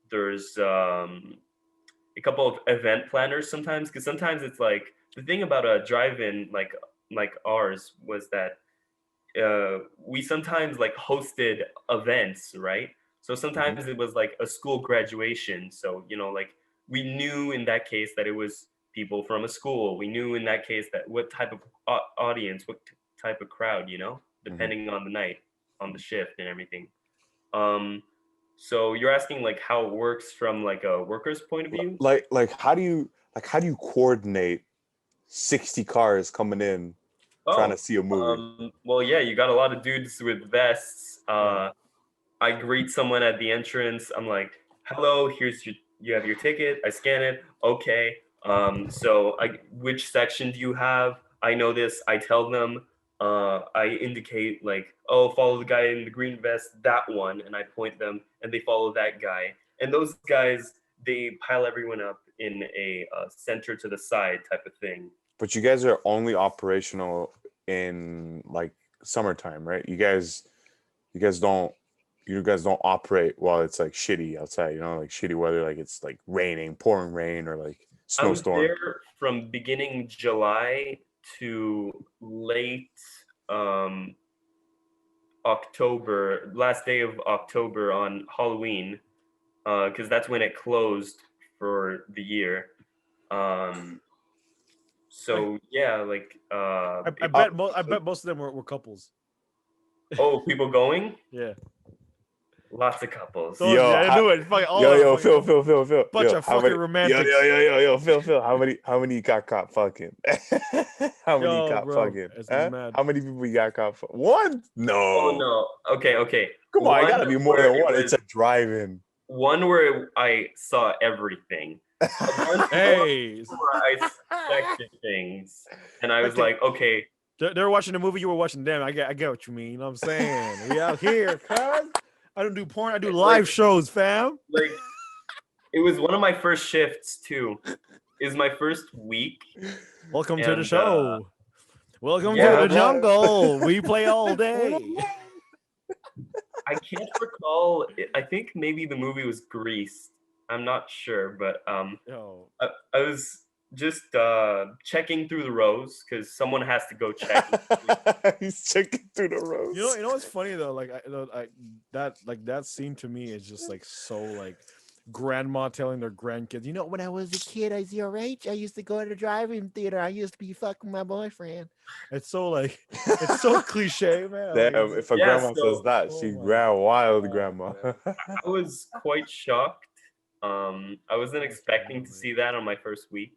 there's a couple of event planners sometimes, because sometimes it's like the thing about a drive-in like ours was that we sometimes like hosted events, right? So sometimes it was like a school graduation, so like we knew in that case that it was people from a school. We knew in that case that what type of audience, what type of crowd, depending on the night, on the shift and everything. So you're asking like how it works from like a worker's point of view? Like how do you coordinate 60 cars coming in trying to see a movie? Well, yeah, you got a lot of dudes with vests. I greet someone at the entrance. I'm like, hello, you have your ticket. I scan it. Okay. So which section do you have? I know this. I tell them. I indicate like, oh, follow the guy in the green vest, that one, and I point them, and they follow that guy. And those guys, they pile everyone up in a center to the side type of thing. But you guys are only operational in like summertime, right? You guys don't operate while it's like shitty outside, like shitty weather, like it's like raining, pouring rain, or like I was snowstorm. there from beginning July to late October, last day of October on Halloween, because that's when it closed for the year. So yeah, like I bet most of them were couples. oh, people going? Yeah. Lots of couples. Told you, I knew it. Fucking all of them, fucking Phil. bunch Yo, of how fucking many- romantics. Yo, Phil. How many got caught fucking? How many Yo, got bro, fucking? it's Huh? mad. How many people you got caught? One? No. Oh no. Okay. Come on, it gotta One be more where than one. it It's a drive-in. one where I saw everything. One Hey, where I suspected things, and I was Okay. like, okay, they're watching the movie. You were watching them. I get what you mean. You know what I'm saying? We out here, cuz. I don't do porn. I do live shows, fam. like it was one of my first shifts too. Is my first week. Welcome to the And, show. Welcome yeah, to the well- jungle. We play all day. I can't recall. I think maybe the movie was Grease. I'm not sure, but Yo, I was just checking through the rows because someone has to go check. He's checking through the rows. you know what's funny though? Like that scene to me is just like so like grandma telling their grandkids. You know, when I was a kid, I was your age. I used to go to the drive-in theater. I used to be fucking my boyfriend. It's so like it's so cliche, man. Like, Damn, if a Yeah, grandma so- says that, oh she my ran wild, God, grandma. I was quite shocked. I wasn't expecting to see that on my first week.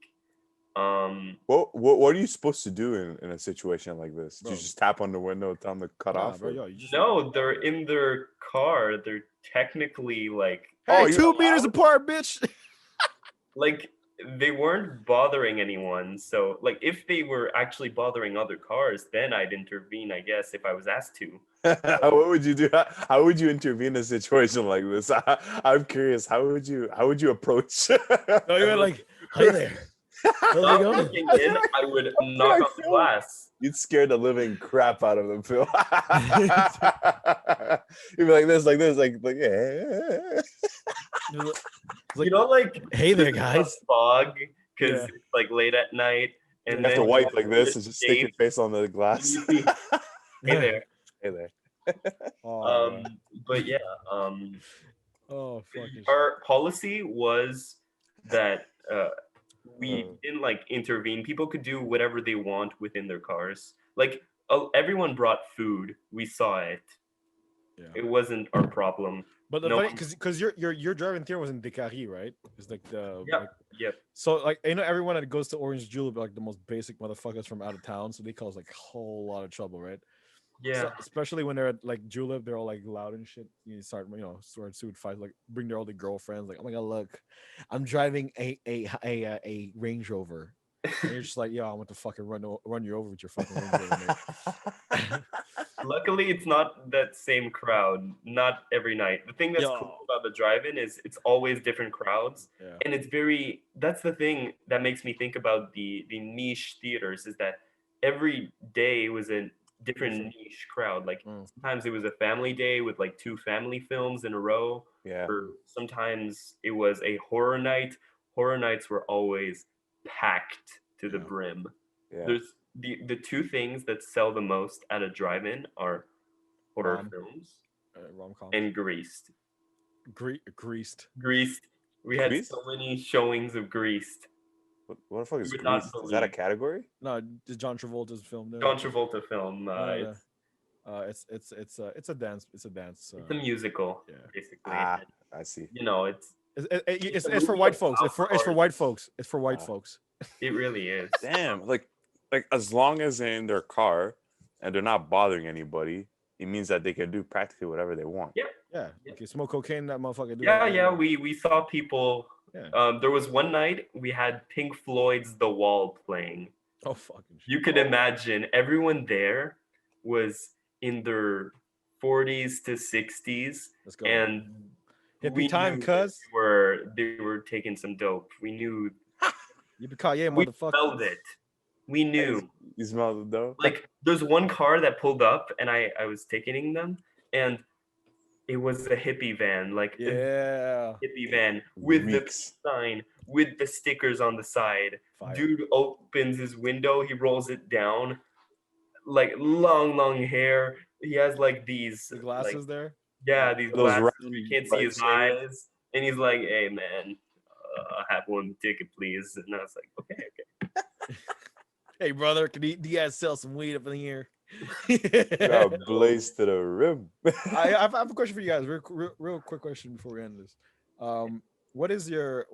What are you supposed to do in a situation like this? Do Bro. you just tap on the window, tell them to cut nah, off? bro, or- yo, you just No, they're in their car. They're technically like Hey, Oh, you're 2 meters apart, bitch. like they weren't bothering anyone. So like if they were actually bothering other cars, then I'd intervene, I guess, if I was asked to. What would you do? How would you intervene in a situation like this? I'm curious. How would you approach? No, you were like, hey there. How's it Not going? looking in, I would knock on the glass. You'd scare the living crap out of them, Phil. You'd be like this, yeah. Like, You know, like hey there, there's a lot of guys. fog because Yeah. it's like late at night, and You have then to wipe like this and just stick your escape. face on the glass. You see- Hey there. Hey there. Oh, man. But yeah, Oh, fucking our policy was that we Oh. didn't like intervene. People could do whatever they want within their cars. Like everyone brought food. We saw it. Yeah. It wasn't our problem. But the No funny, one- because your driving theory was in Decari, right? It's like the Yep. like, Yep. so like everyone that goes to Orange Julep are like the most basic motherfuckers from out of town, so they cause like a whole lot of trouble, right? Yeah. So, especially when they're at like Julep, they're all like loud and shit. You start suit fights, like bring their all the girlfriends, like, oh my god, look, I'm driving a Range Rover. And you're just like, yo, I want to fucking run you over with your fucking Range Rover, mate. Luckily, it's not that same crowd. Not every night. The thing that's Yo. cool about the drive-in is it's always different crowds, Yeah. and it's very. That's the thing that makes me think about the niche theaters is that every day was a different niche crowd. Like Mm. sometimes it was a family day with like 2 family films in a row, Yeah. or sometimes it was a horror night. Horror nights were always packed to the Yeah. brim. Yeah. There's the 2 things that sell the most at a drive-in are horror Rom. films Rom-com. and Greased. Greased. Greased. We had Greased? so many showings of Greased. What the fuck is You would not Grease? Is that a believe. category? No, just John Travolta's film. There. John Travolta film. It's a dance. It's a dance. It's a musical, yeah. basically. Ah, And, I see. you know, It's a for movie white folks. about It's for cars. white folks. It's for white Ah. folks. it really is. Damn, like as long as they're in their car and they're not bothering anybody, it means that they can do practically whatever they want. Yeah. Yeah. Yeah. Okay. Smoke cocaine. That motherfucker. Do Yeah, whatever yeah. they want. We saw people. Yeah. There was one night we had Pink Floyd's The Wall playing. Oh fucking shit. You can imagine everyone there was in their 40s to 60s, Let's go. and Hippie time, knew that cuz. they were taking some dope. We knew, You be caught, yeah, we motherfucker. felt it. We knew. You smell the dough? Like, there's one car that pulled up, and I was ticketing them, and it was a hippie van, like a Yeah. hippie van with the Reeks. sign, with the stickers on the side. Fire. Dude opens his window, he rolls it down, like long hair. He has like these, The glasses there. these Those glasses. round You can't see his lightsabers. eyes, and he's like, "Hey man, I have one ticket, please." And I was like, "Okay." Hey, brother, can you guys sell some weed up in here? Got blazed to the rim. I have a question for you guys. Real quick question before we end this. What is your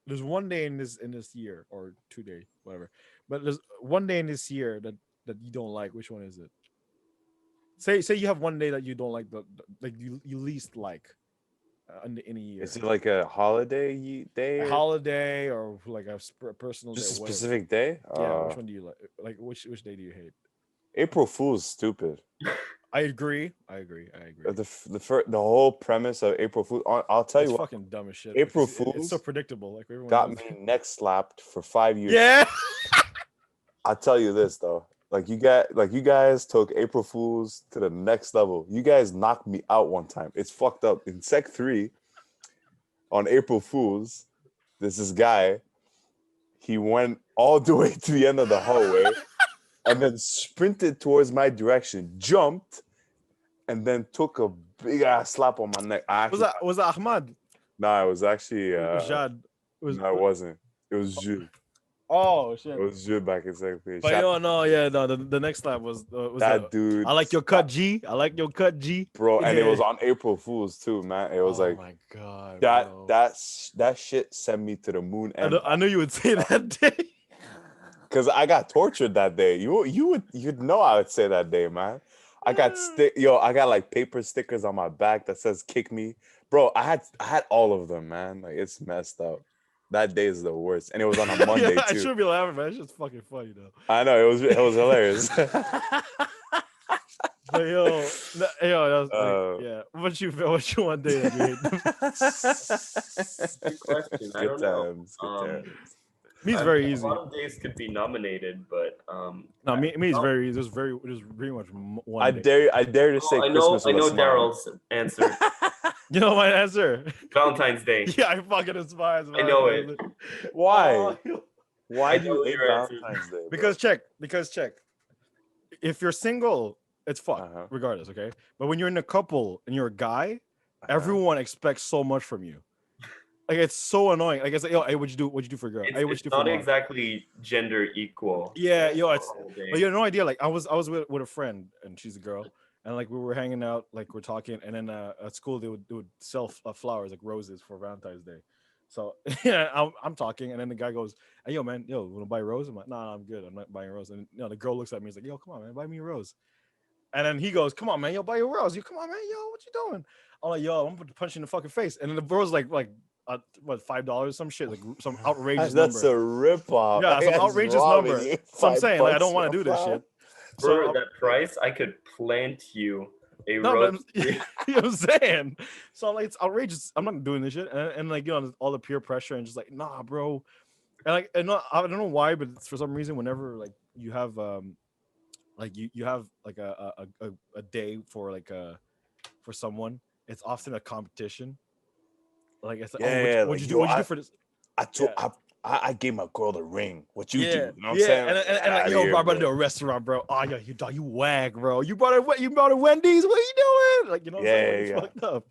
there's one day in this year, or 2 days, whatever. But there's one day in this year that you don't like. Which one is it? Say you have one day that you don't like, like you least like in a year. Is it like a holiday day? A holiday or like a personal Just a day? Whatever. specific day? Yeah, which one do you like? Like which day do you hate? April Fool's stupid. I agree. The whole premise of April Fool. I'll tell It's you what. fucking dumb as shit. April because it's so Fools predictable. Like everyone got knows. me neck slapped for 5 years. Yeah. I'll tell you this though. You guys took April Fools to the next level. You guys knocked me out one time. It's fucked up. In Sec 3, on April Fools, there's this guy. He went all the way to the end of the hallway and then sprinted towards my direction, jumped, and then took a big ass slap on my neck. Was that Ahmad? No, it was actually Jad. no, it wasn't. It was Jules. Oh shit. It was Jules back in Sec 3. But the next slap was that dude. I like your cut, G. I like your cut, G. Bro, and it was on April Fools too, man. It was oh like my god, that bro. that shit sent me to the moon. And I knew you would say that day. because I got tortured that day. You'd know I would say that day, man. I got I got like paper stickers on my back that says "kick me," bro. I had all of them, man. Like it's messed up. That day is the worst, and it was on a Monday I too. should be laughing, man. It's just fucking funny though. I know it was hilarious. But that was yeah. What you one day that you hate? Good question. I Good don't know. times. Good times. Me's very easy. A lot of days could be nominated, but No, me is very easy. There's pretty much one. I day. dare to say I know Christmas with a smile. Daryl's answer. You know my answer. Valentine's Day. Yeah, I fucking despise. I know it. Why? Oh, Why do you know hate your answer. Valentine's Day? Bro? Because check. If you're single, it's fuck regardless, okay? But when you're in a couple and you're a guy, everyone expects so much from you. Like it's so annoying. Like it's like, yo, hey, what'd you do for a girl? Hey, what'd It's you do for not mom? exactly gender equal. Yeah, yo, it's the whole day. but you have no idea. Like I was with a friend and she's a girl, and like we were hanging out, like we're talking, and then at school they would sell flowers like roses for Valentine's Day. So yeah, I'm talking, and then the guy goes, "Hey, yo, man, yo, wanna buy a rose?" I'm like, "Nah, I'm good. I'm not buying a rose." And the girl looks at me, he's like, "Yo, come on, man, buy me a rose." And then he goes, "Come on, man, yo, buy a rose. You come on, man, yo, what you doing?" I'm like, "Yo, I'm gonna punch you in the fucking face." And then the girl's like what, $5, some shit, like some outrageous That's number. a ripoff. Yeah, some That's outrageous wrong number. with you. So I'm saying, like, I $5 don't want for to do a this flower? shit. For So that price, I could plant you a no, rose. but you know what I'm saying? So I'm like, it's outrageous. I'm not doing this shit. And like, all the peer pressure and just like, nah, bro. And like, I don't know why, but for some reason, whenever like you have like you have like a day for like for someone, it's often a competition. Like it's like, what'd you do for this? I gave my girl the ring. What you do? You know what I'm yeah. saying? And like, yo, bro, I'm about to do a restaurant, bro. Oh, yo, you wag, bro. You brought a Wendy's. What are you doing? Like, you know what I'm saying? It's fucked up.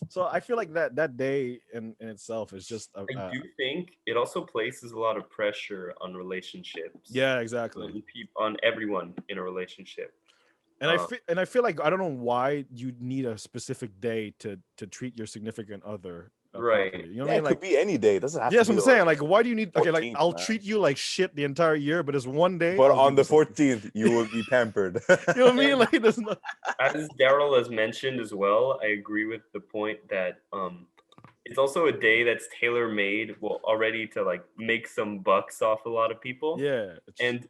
So I feel like that day in itself is just. I do think it also places a lot of pressure on relationships. Yeah, exactly. On everyone in a relationship. And I feel like I don't know why you need a specific day to treat your significant other. Right. Properly. You know Yeah, what I mean? it Like, could be any day. It doesn't have yes, to be. I'm saying, like, why do you need? Okay, like, 14th, I'll man. treat you like shit the entire year, but it's one day. But I'll on do the something. 14th, you will be pampered. You know what I mean? Like, there's not. As Daryl has mentioned as well, I agree with the point that it's also a day that's tailor made, well, already to like make some bucks off a lot of people. Yeah. And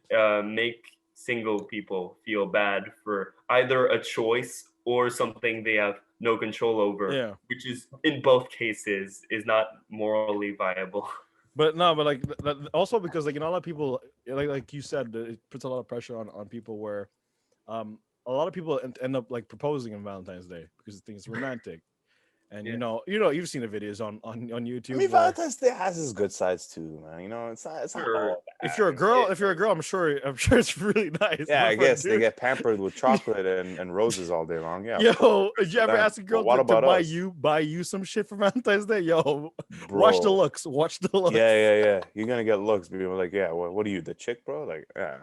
make single people feel bad for either a choice or something they have no control over, Yeah. which is in both cases is not morally viable. But no, but like also because like a lot of people like you said, it puts a lot of pressure on people where a lot of people end up like proposing on Valentine's Day because they think it's romantic. And Yeah. you've seen the videos on I YouTube. mean, Where Valentine's Day has its good sides too, man. You know, it's not Sure. all bad. if you're a girl, I'm sure it's really nice. Yeah, But I for a guess they dude- get pampered with chocolate and roses all day long. Yeah, of course, Yo, good did you for ever them. ask a girl But what to about buy us, you some shit for Valentine's Day? Yo, watch the bro? looks. Watch the looks. Yeah. You're gonna get looks. People are like, yeah, what are you, the chick, bro? Like, yeah.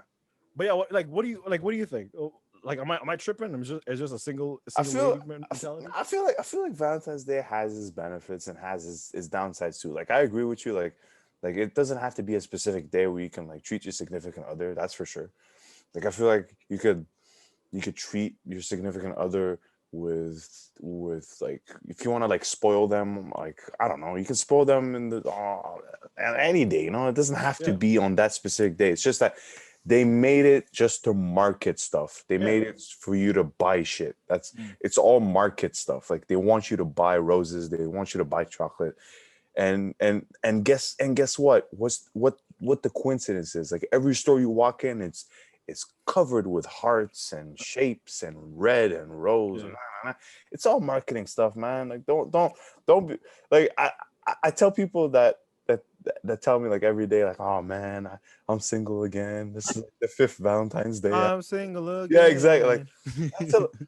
But yeah, what do you think? Oh, like, am I tripping? It's just a single I feel, lady mentality. I feel like Valentine's Day has its benefits and has its downsides too. Like, I agree with you. Like it doesn't have to be a specific day where you can like treat your significant other. That's for sure. Like, I feel like you could treat your significant other with like, if you want to like spoil them, like, I don't know, you can spoil them in the any day. You know, it doesn't have to Yeah. be on that specific day. It's just that they made it just to market stuff. They made it for you to buy shit. It's all market stuff. Like, they want you to buy roses, they want you to buy chocolate. And guess what the coincidence is? Like, every store you walk in, it's covered with hearts and shapes and red and rose. Yeah. It's all marketing stuff, man. Like, don't be like, I tell people that tell me like every day, like, oh man, I'm single again. This is like the 5th Valentine's Day. I'm single again. Yeah, exactly. Like,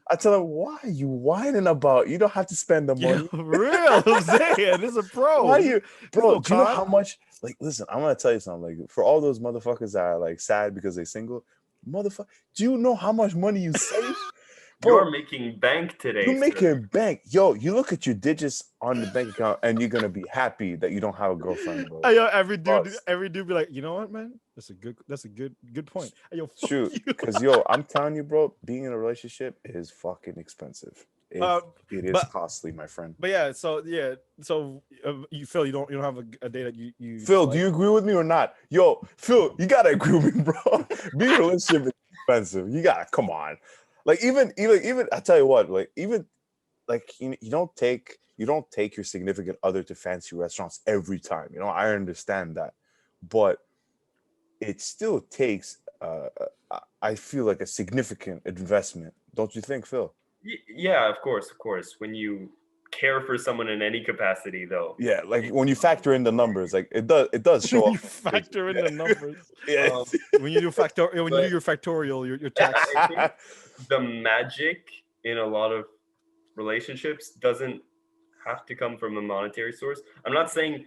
I tell them, why are you whining about? You don't have to spend the money. Yeah, real. I'm saying, this is a pro. Why you, bro? no Do you know con. how much? Like, listen, I'm gonna tell you something. Like, for all those motherfuckers that are like sad because they're single, motherfucker, do you know how much money you save? You're making bank today. You're sir. making bank. Yo, you look at your digits on the bank account and you're gonna be happy that you don't have a girlfriend, bro. Yo, every dude Trust. be like, you know what, man? That's a good point. Hey, yo, fuck Shoot, you. because yo, I'm telling you, bro, being in a relationship is fucking expensive. It is but- costly, my friend. But yeah, so you feel you don't have a day that you Phil, just do you agree with me or not? Yo, Phil, you gotta agree with me, bro. Being in a relationship is expensive. You gotta come on. Like, even I tell you what, like, even like, you don't take your significant other to fancy restaurants every time. You know, I understand that, but it still takes I feel like a significant investment, don't you think, Phil? Yeah, of course. When you care for someone in any capacity, though. Yeah, like when you factor in the numbers, like it does show when up. you factor in the numbers. Yeah. When you do your factorial, your tax. I think the magic in a lot of relationships doesn't have to come from a monetary source. I'm not saying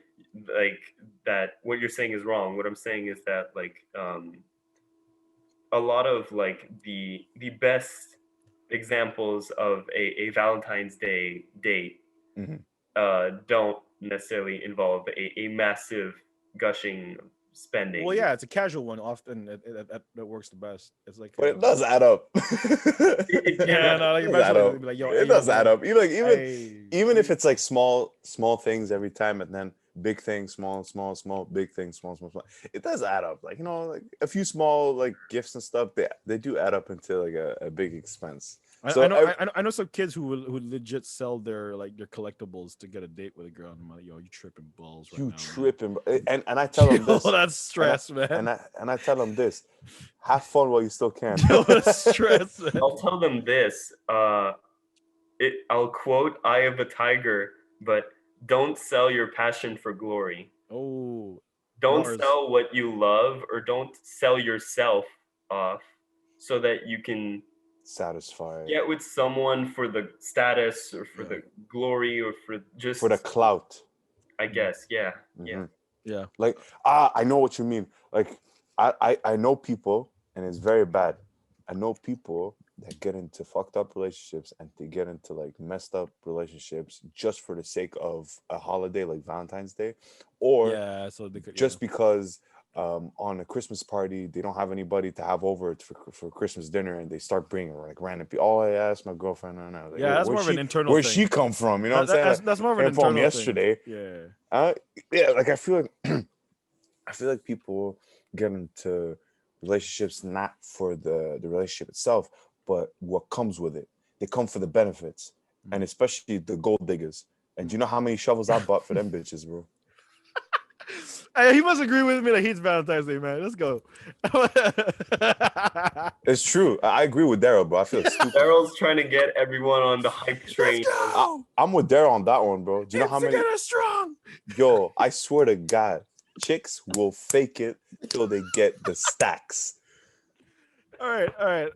like that what you're saying is wrong. What I'm saying is that like a lot of like the best examples of a Valentine's Day date don't necessarily involve a massive gushing spending. Well, yeah, it's a casual one. Often that works the best. It's like, But it does add up. It does add up. Even if it's like small things every time, and then big things, small, big things, small. It does add up. Like, you know, like a few small like gifts and stuff. They do add up into like a big expense. So I know some kids who legit sell their collectibles to get a date with a girl. And I'm like, yo, you tripping balls right now. You tripping, bro. And I tell them this. That's stress, man. And I tell them this: have fun while you still can. Yo, that's stress. Man. I'll tell them this. I'll quote "Eye of a Tiger," but don't sell your passion for glory. Oh, don't bars. sell what you love, or don't sell yourself off so that you can satisfy get with someone for the status or for the glory or for just for the clout, I guess. Yeah. Like, I know what you mean. Like, I know people, and it's very bad. I know people that get into fucked up relationships and they get into like messed up relationships just for the sake of a holiday like Valentine's Day, or just because on a Christmas party they don't have anybody to have over for Christmas dinner, and they start bringing like random people. Oh, I asked my girlfriend. Like, that's more of an internal where's thing. she come from? You know what I'm saying? That's more of an internal thing. Yesterday. Yeah. Yeah. Like, I feel like people get into relationships not for the relationship itself, but what comes with it. They come for the benefits, and especially the gold diggers. And do you know how many shovels I bought for them bitches, bro? Hey, he must agree with me that he's Valentine's Day, man. Let's go. It's true. I agree with Daryl, bro. I feel stupid. Daryl's trying to get everyone on the hype train. I'm with Daryl on that one, bro. Do you know how many? Strong. Yo, I swear to God, chicks will fake it till they get the stacks. All right.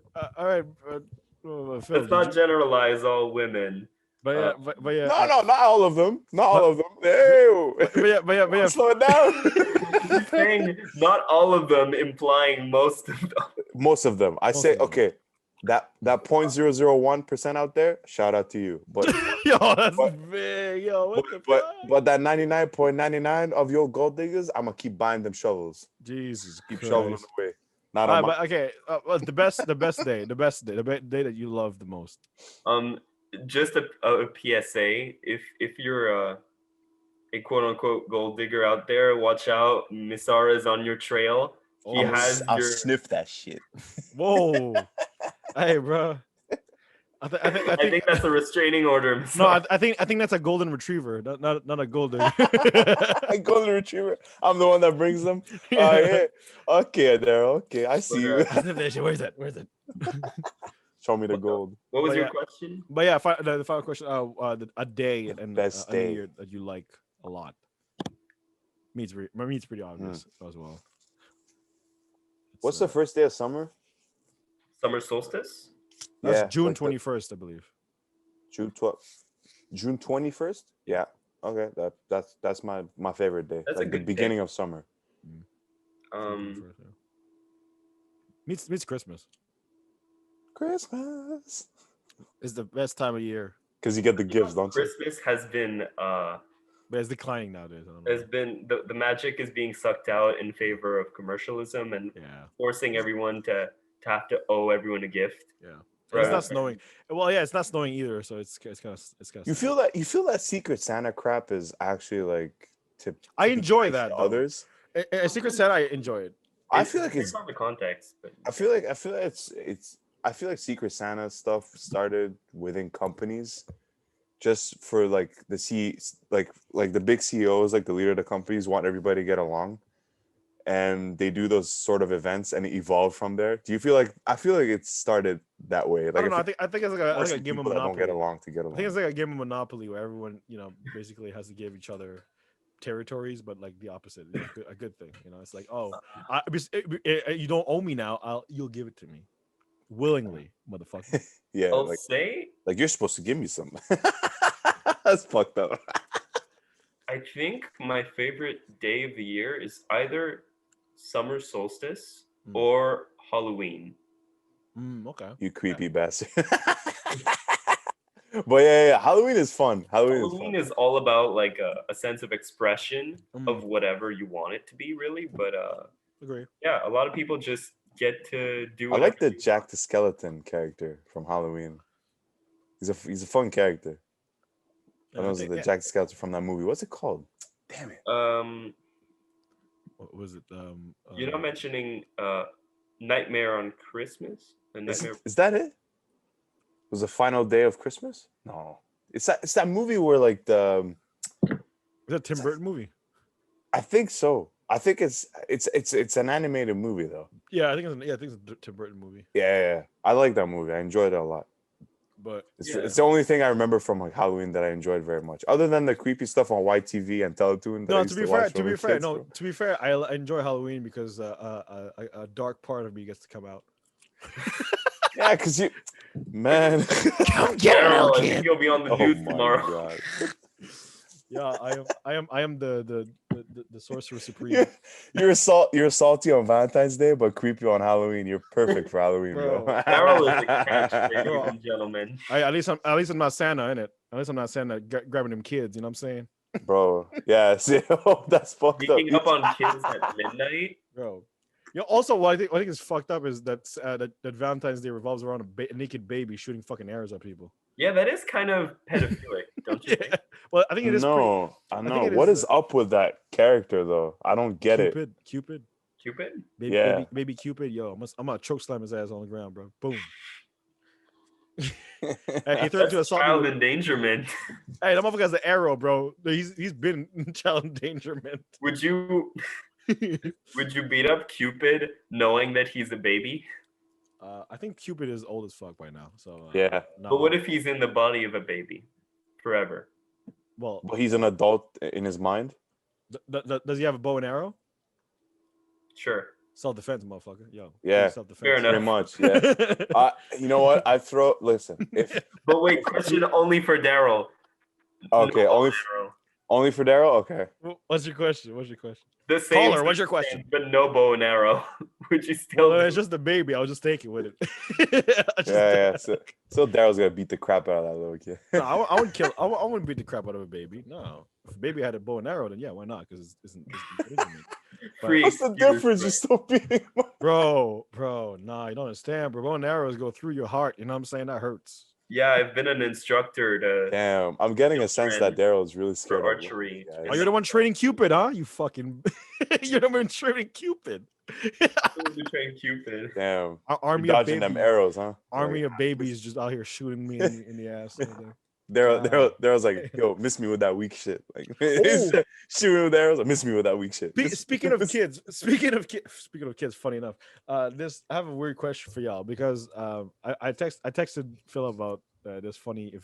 Phil, Let's not generalize all women. But yeah, but yeah. No, not all of them. Not all of them. Ew. But yeah. Slow it down. He's saying not all of them, implying most of them. Most of them. I say, okay, that 0.001% out there, shout out to you. But Yo, that's big. Yo, what the fuck? but that 99.99 of your gold diggers, I'm gonna keep buying them shovels. Jesus, Keep Christ. shoveling away. Not on my. But okay, the best day that you love the most. Just a PSA. If you're a quote unquote gold digger out there, watch out. Misara is on your trail. I'll sniff that shit. Whoa. Hey, bro. I think that's a restraining order. Misara. No, I think that's a golden retriever, not a golden. A golden retriever. I'm the one that brings them. Oh yeah. Okay, Daryl. Okay, I see you. Where's it? Show me the gold. What was your question? But yeah, the final question. A day and best a day year that you like a lot. Me's pretty obvious as well. What's the first day of summer? Summer solstice. That's June 21st, I believe. June 21st. Yeah. Okay. That's my favorite day. That's like the beginning of summer. Meets Christmas. Christmas is the best time of year because you get the gifts, don't you? Christmas has been but it's declining nowadays. There's been the magic is being sucked out in favor of commercialism and forcing everyone to have to owe everyone a gift. Yeah. It's not snowing. Well, yeah, it's not snowing either, so it's kind of. You feel that Secret Santa crap is actually like to. I enjoy that. Others. A Secret Santa, I enjoy it. I feel like it's on the context. But... I feel like Secret Santa stuff started within companies, just for like the big CEOs, like the leader of the companies, want everybody to get along. And they do those sort of events, and it evolved from there. Do you feel like? I feel like it started that way. Like I don't know. I think it's like a game of Monopoly. Don't get along to get along. I think it's like a game of Monopoly where everyone, basically has to give each other territories, but like the opposite, a good thing. It's like, you don't owe me now. You'll give it to me willingly, motherfucker. Yeah, I'll say like you're supposed to give me some. That's fucked up. I think my favorite day of the year is either summer solstice or Halloween. Okay. You creepy bastard. But yeah, Halloween is fun. Halloween is all about like a sense of expression of whatever you want it to be, really. But agree. Yeah, a lot of people just get to do. I like the Jack the Skeleton character from Halloween. He's a fun character. I know the Jack the Skeleton from that movie. What's it called? Damn it. What was it? You're not mentioning Nightmare on Christmas? Is that it? Was the final day of Christmas? No. It's that movie where like the. Is that a Tim Burton movie? I think so. I think it's an animated movie though. Yeah, I think it's a Tim Burton movie. Yeah. I like that movie. I enjoyed it a lot. But it's the only thing I remember from like Halloween that I enjoyed very much, other than the creepy stuff on YTV and Teletoon. No, to be fair, I enjoy Halloween because a dark part of me gets to come out. Yeah, because man, come get it, kid. You'll be on the news tomorrow. Yeah, I am the sorcerer supreme. You're salty on Valentine's Day, but creepy on Halloween. You're perfect for Halloween, bro. Daryl is a catch, ladies and gentlemen. At least I'm not Santa, innit? At least I'm not Santa grabbing them kids. You know what I'm saying? Bro, yeah. See, that's fucked up. Sneaking up on kids at midnight, bro. Also, what I think is fucked up is that Valentine's Day revolves around a naked baby shooting fucking arrows at people. Yeah, that is kind of pedophilic, don't you think? Well, I think it is. No, I know. What is up with that character, though? I don't get it. Cupid. Cupid? Baby Cupid, yo, I'm gonna choke slam his ass on the ground, bro. Boom. Hey, he threatened to That's assault me. child endangerment. Hey, that motherfucker has an arrow, bro. He's been in child endangerment. Would you beat up Cupid knowing that he's a baby? I think Cupid is old as fuck by now. So Yeah. no. But what if he's in the body of a baby forever? Well, But he's an adult in his mind. does he have a bow and arrow? Sure. Self-defense, motherfucker. Yo. Yeah. Self-defense. Fair enough. Pretty much, yeah. You know what? Listen. If But wait, question only for Daryl. okay, No, only Daryl. only for Daryl. Okay. What's your question? The same. Caller, what's your question? But no bow and arrow. Would you still? Well, do it's just a baby. I'll just take it with it. Yeah. So Daryl's gonna beat the crap out of that little kid. No, I wouldn't kill. I wouldn't beat the crap out of a baby. No, if a baby had a bow and arrow, then yeah, why not? Because it's Free What's the excuse, difference? You're still beating him up. bro. Nah, you don't understand, bro. Bow and arrows go through your heart. You know what I'm saying? That hurts. Yeah, I've been an instructor to Damn, I'm getting a sense that Daryl is really scared for of archery. guys. Oh, you're the one training Cupid, huh? You fucking. You're the one training Cupid. to train Cupid. Damn, Our you're army of dodging babies. them arrows, huh? Army Like, of babies just out here shooting me in the ass. Daryl's like, yo, miss me with that weak shit. Like, shooting with arrows. Miss me with that weak shit. Speaking of kids, funny enough, I have a weird question for y'all because I texted Phil about this funny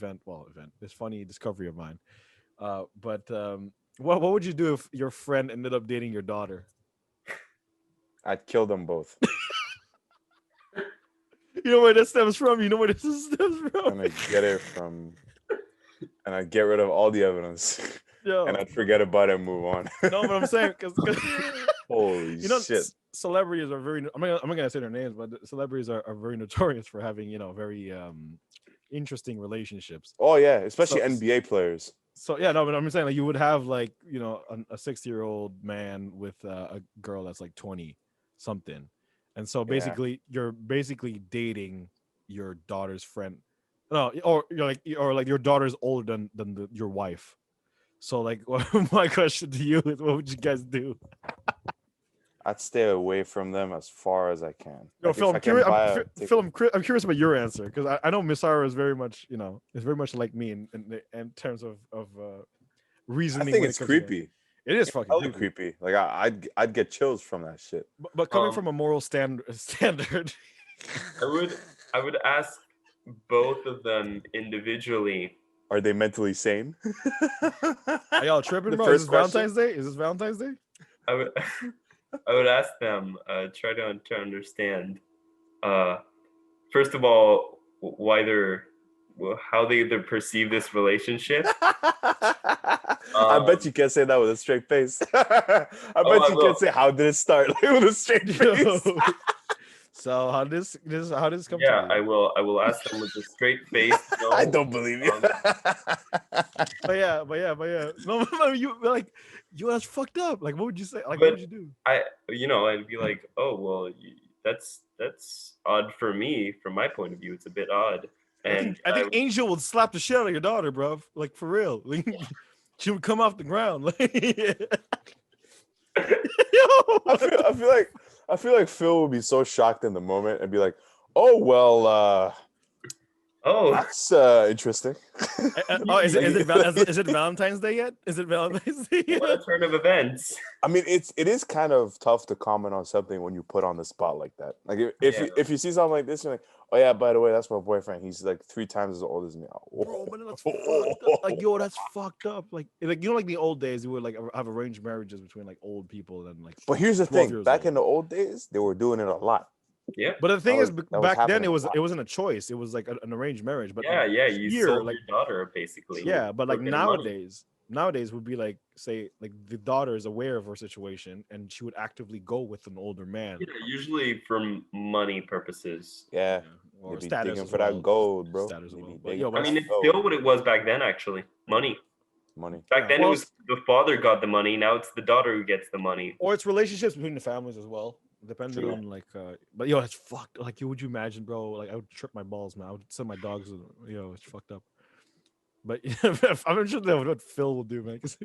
this funny discovery of mine. But what would you do if your friend ended up dating your daughter? I'd kill them both. You know where this stems from? You know where this stems And from? I get it from, and I'd get rid of all the evidence, Yo, and I'd forget about it and move on. no, but I'm saying because Holy you know, shit! celebrities are very. I'm not gonna say their names, but celebrities are very notorious for having very interesting relationships. Oh yeah, especially So- NBA players. So yeah, no, but I'm saying like you would have like a 60-year-old man with a girl that's like 20 something, and so Yeah. basically you're basically dating your daughter's friend, no, or you're like your daughter's older than your wife. So like, my question to you is, what would you guys do? I'd stay away from them as far as I can. Yo, Like, Phil, if I can buy a ticket- I'm curious about your answer because I know Miss Sarah is very much is very much like me in terms of I reasoning. think when it's it comes to- creepy. It is fucking Hella creepy. creepy. Like I'd get chills from that shit. But coming from a moral standard, I would ask both of them individually. Are they mentally sane? are y'all tripping, The bro? Is first this question? Valentine's Day? Is this Valentine's Day? I would I would ask them, try to understand, first of all, how they perceive this relationship. I bet you can't say that with a straight face. I bet I you will. can't say how did it start like, with a straight face. Yo. So how this come? Yeah, to I you? will ask them with a straight face. No, I don't believe you. But yeah. No, you like that's fucked up. Like, what would you say? Like, But- what would you do? I'd be like, oh well, that's odd for me. From my point of view, it's a bit odd. And I think Angel would slap the shit out of your daughter, bro. Like for real. Like, she would come off the ground. Like, I feel like Phil would be so shocked in the moment and be like, "Oh well, oh, that's interesting." oh, is it Valentine's Day yet? Is it Valentine's Day yet? what a turn of events. I mean, it is kind of tough to comment on something when you put on the spot like that. Like if you see something like this, you're like, "Oh yeah, by the way, that's my boyfriend. He's like 3 times as old as me." Bro, but that's fucked up. Like, yo, that's fucked up. Like the old days, you would like have arranged marriages between like old people and like. But here's the 12 thing: years back old. in the old days, they were doing it a lot. Yeah, But the thing That is, was back then happening it a lot. wasn't a choice. It was like an arranged marriage. But yeah. like, You here, sold like your daughter basically. yeah, but like for money. nowadays would be like say like the daughter is aware of her situation and she would actively go with an older man. Yeah, usually for money purposes. Yeah, Or they be status digging as for well. that gold, bro. Status as They be well. But digging yo, for but I mean, that it's gold. still what it was back then. Actually, money. Money. Back then Well, it was the father got the money. Now it's the daughter who gets the money. or it's relationships between the families as well, depending True. on like. But yo, it's fucked. Like, would you imagine, bro? Like, I would trip my balls, man. I would send my dogs. Yo, it's fucked up. But I'm sure that what Phil will do, man. 'cause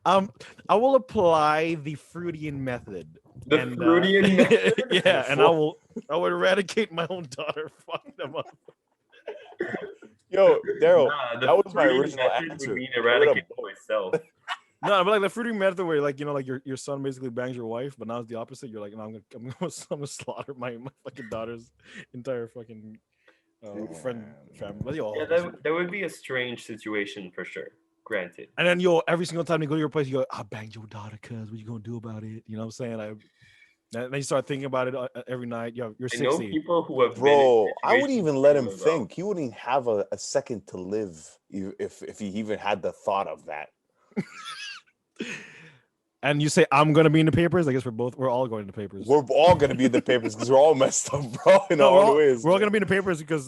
I will apply the Freudian method. The and Freudian method? yeah, and I will eradicate my own daughter. Fuck them up. Yo, Daryl, Nah, the that was my Freudian original method answer. would mean Get rid of eradicate both. myself. No, but like the fruiting method where like like your son basically bangs your wife, but now it's the opposite. You're like, no, I'm gonna slaughter my fucking daughter's entire fucking friend family. Yeah, that would be a strange situation for sure. Granted. And then every single time you go to your place, you go, I banged your daughter, cuz what you gonna do about it? You know what I'm saying? And then you start thinking about it every night. You're I know 60. people who have Bro, I wouldn't been in even let him situations similar, think. He wouldn't even have a second to live if he even had the thought of that. And you say, I'm gonna be in the papers. I guess we're all going to the papers. We're all gonna be in the papers because we're all messed up, bro. In our own ways. We're all gonna be in the papers because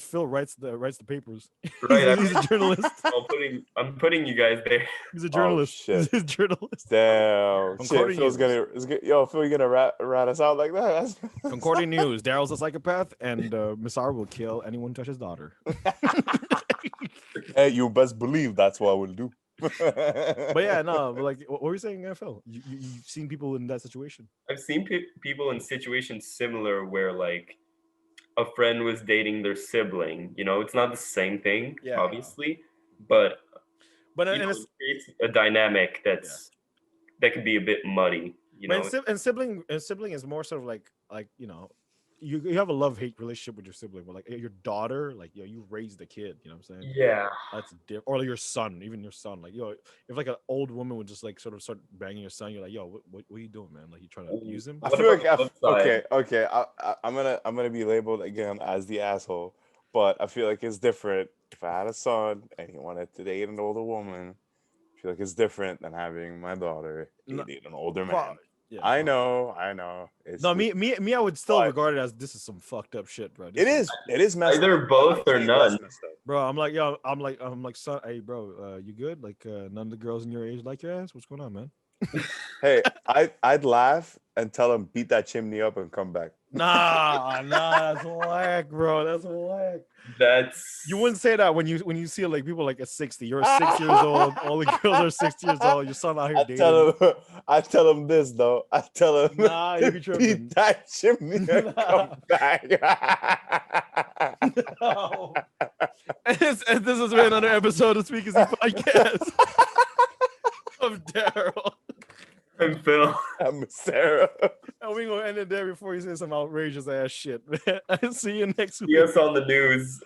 Phil writes the papers. though. Right, He's a journalist. I'm putting you guys there. He's a journalist. shit. He's a journalist. Damn. Concording Shit, Phil, you gonna rat us out like that? Concording news: Daryl's a psychopath, and Miss R will kill anyone who touches his daughter. Hey, you best believe that's what I will do. But yeah, no. But like, what were you saying, Phil? You've seen people in that situation. I've seen people in situations similar where like a friend was dating their sibling. You know, it's not the same thing, obviously, but it creates a dynamic that could be a bit muddy. You know, and sibling is more sort of like you have a love-hate relationship with your sibling, but like your daughter, like you raised the kid, you know what I'm saying? Yeah, that's different. Or your son, even your son, like if like an old woman would just like sort of start banging your son, you're like, yo, what are you doing, man? Like you trying to abuse him? I feel like okay. I'm gonna be labeled again as the asshole, but I feel like it's different. If I had a son and he wanted to date an older woman, I feel like it's different than having my daughter date an older man. Yeah, I know. It's me, I would still regard it as this is some fucked up shit, bro. It is messed either up. both or none, bro. I'm like, son, hey, bro, you good? Like, none of the girls in your age like your ass. What's going on, man? Hey, I'd laugh and tell him beat that chimney up and come back. Nah, that's whack, bro. That's whack. You wouldn't say that when you see like people like at 60. You're 6 years old. All the girls are 60 years old. Your son out here dating. I tell him this though. I tell him nah, you be tripping. Beat that chimney and come back. No. And this has been another episode of Speakeasy Podcast. Of Daryl. I'm Phil. I'm Sarah. And we're gonna end it there before you say some outrageous ass shit, man. I'll see you next week. See us on the news.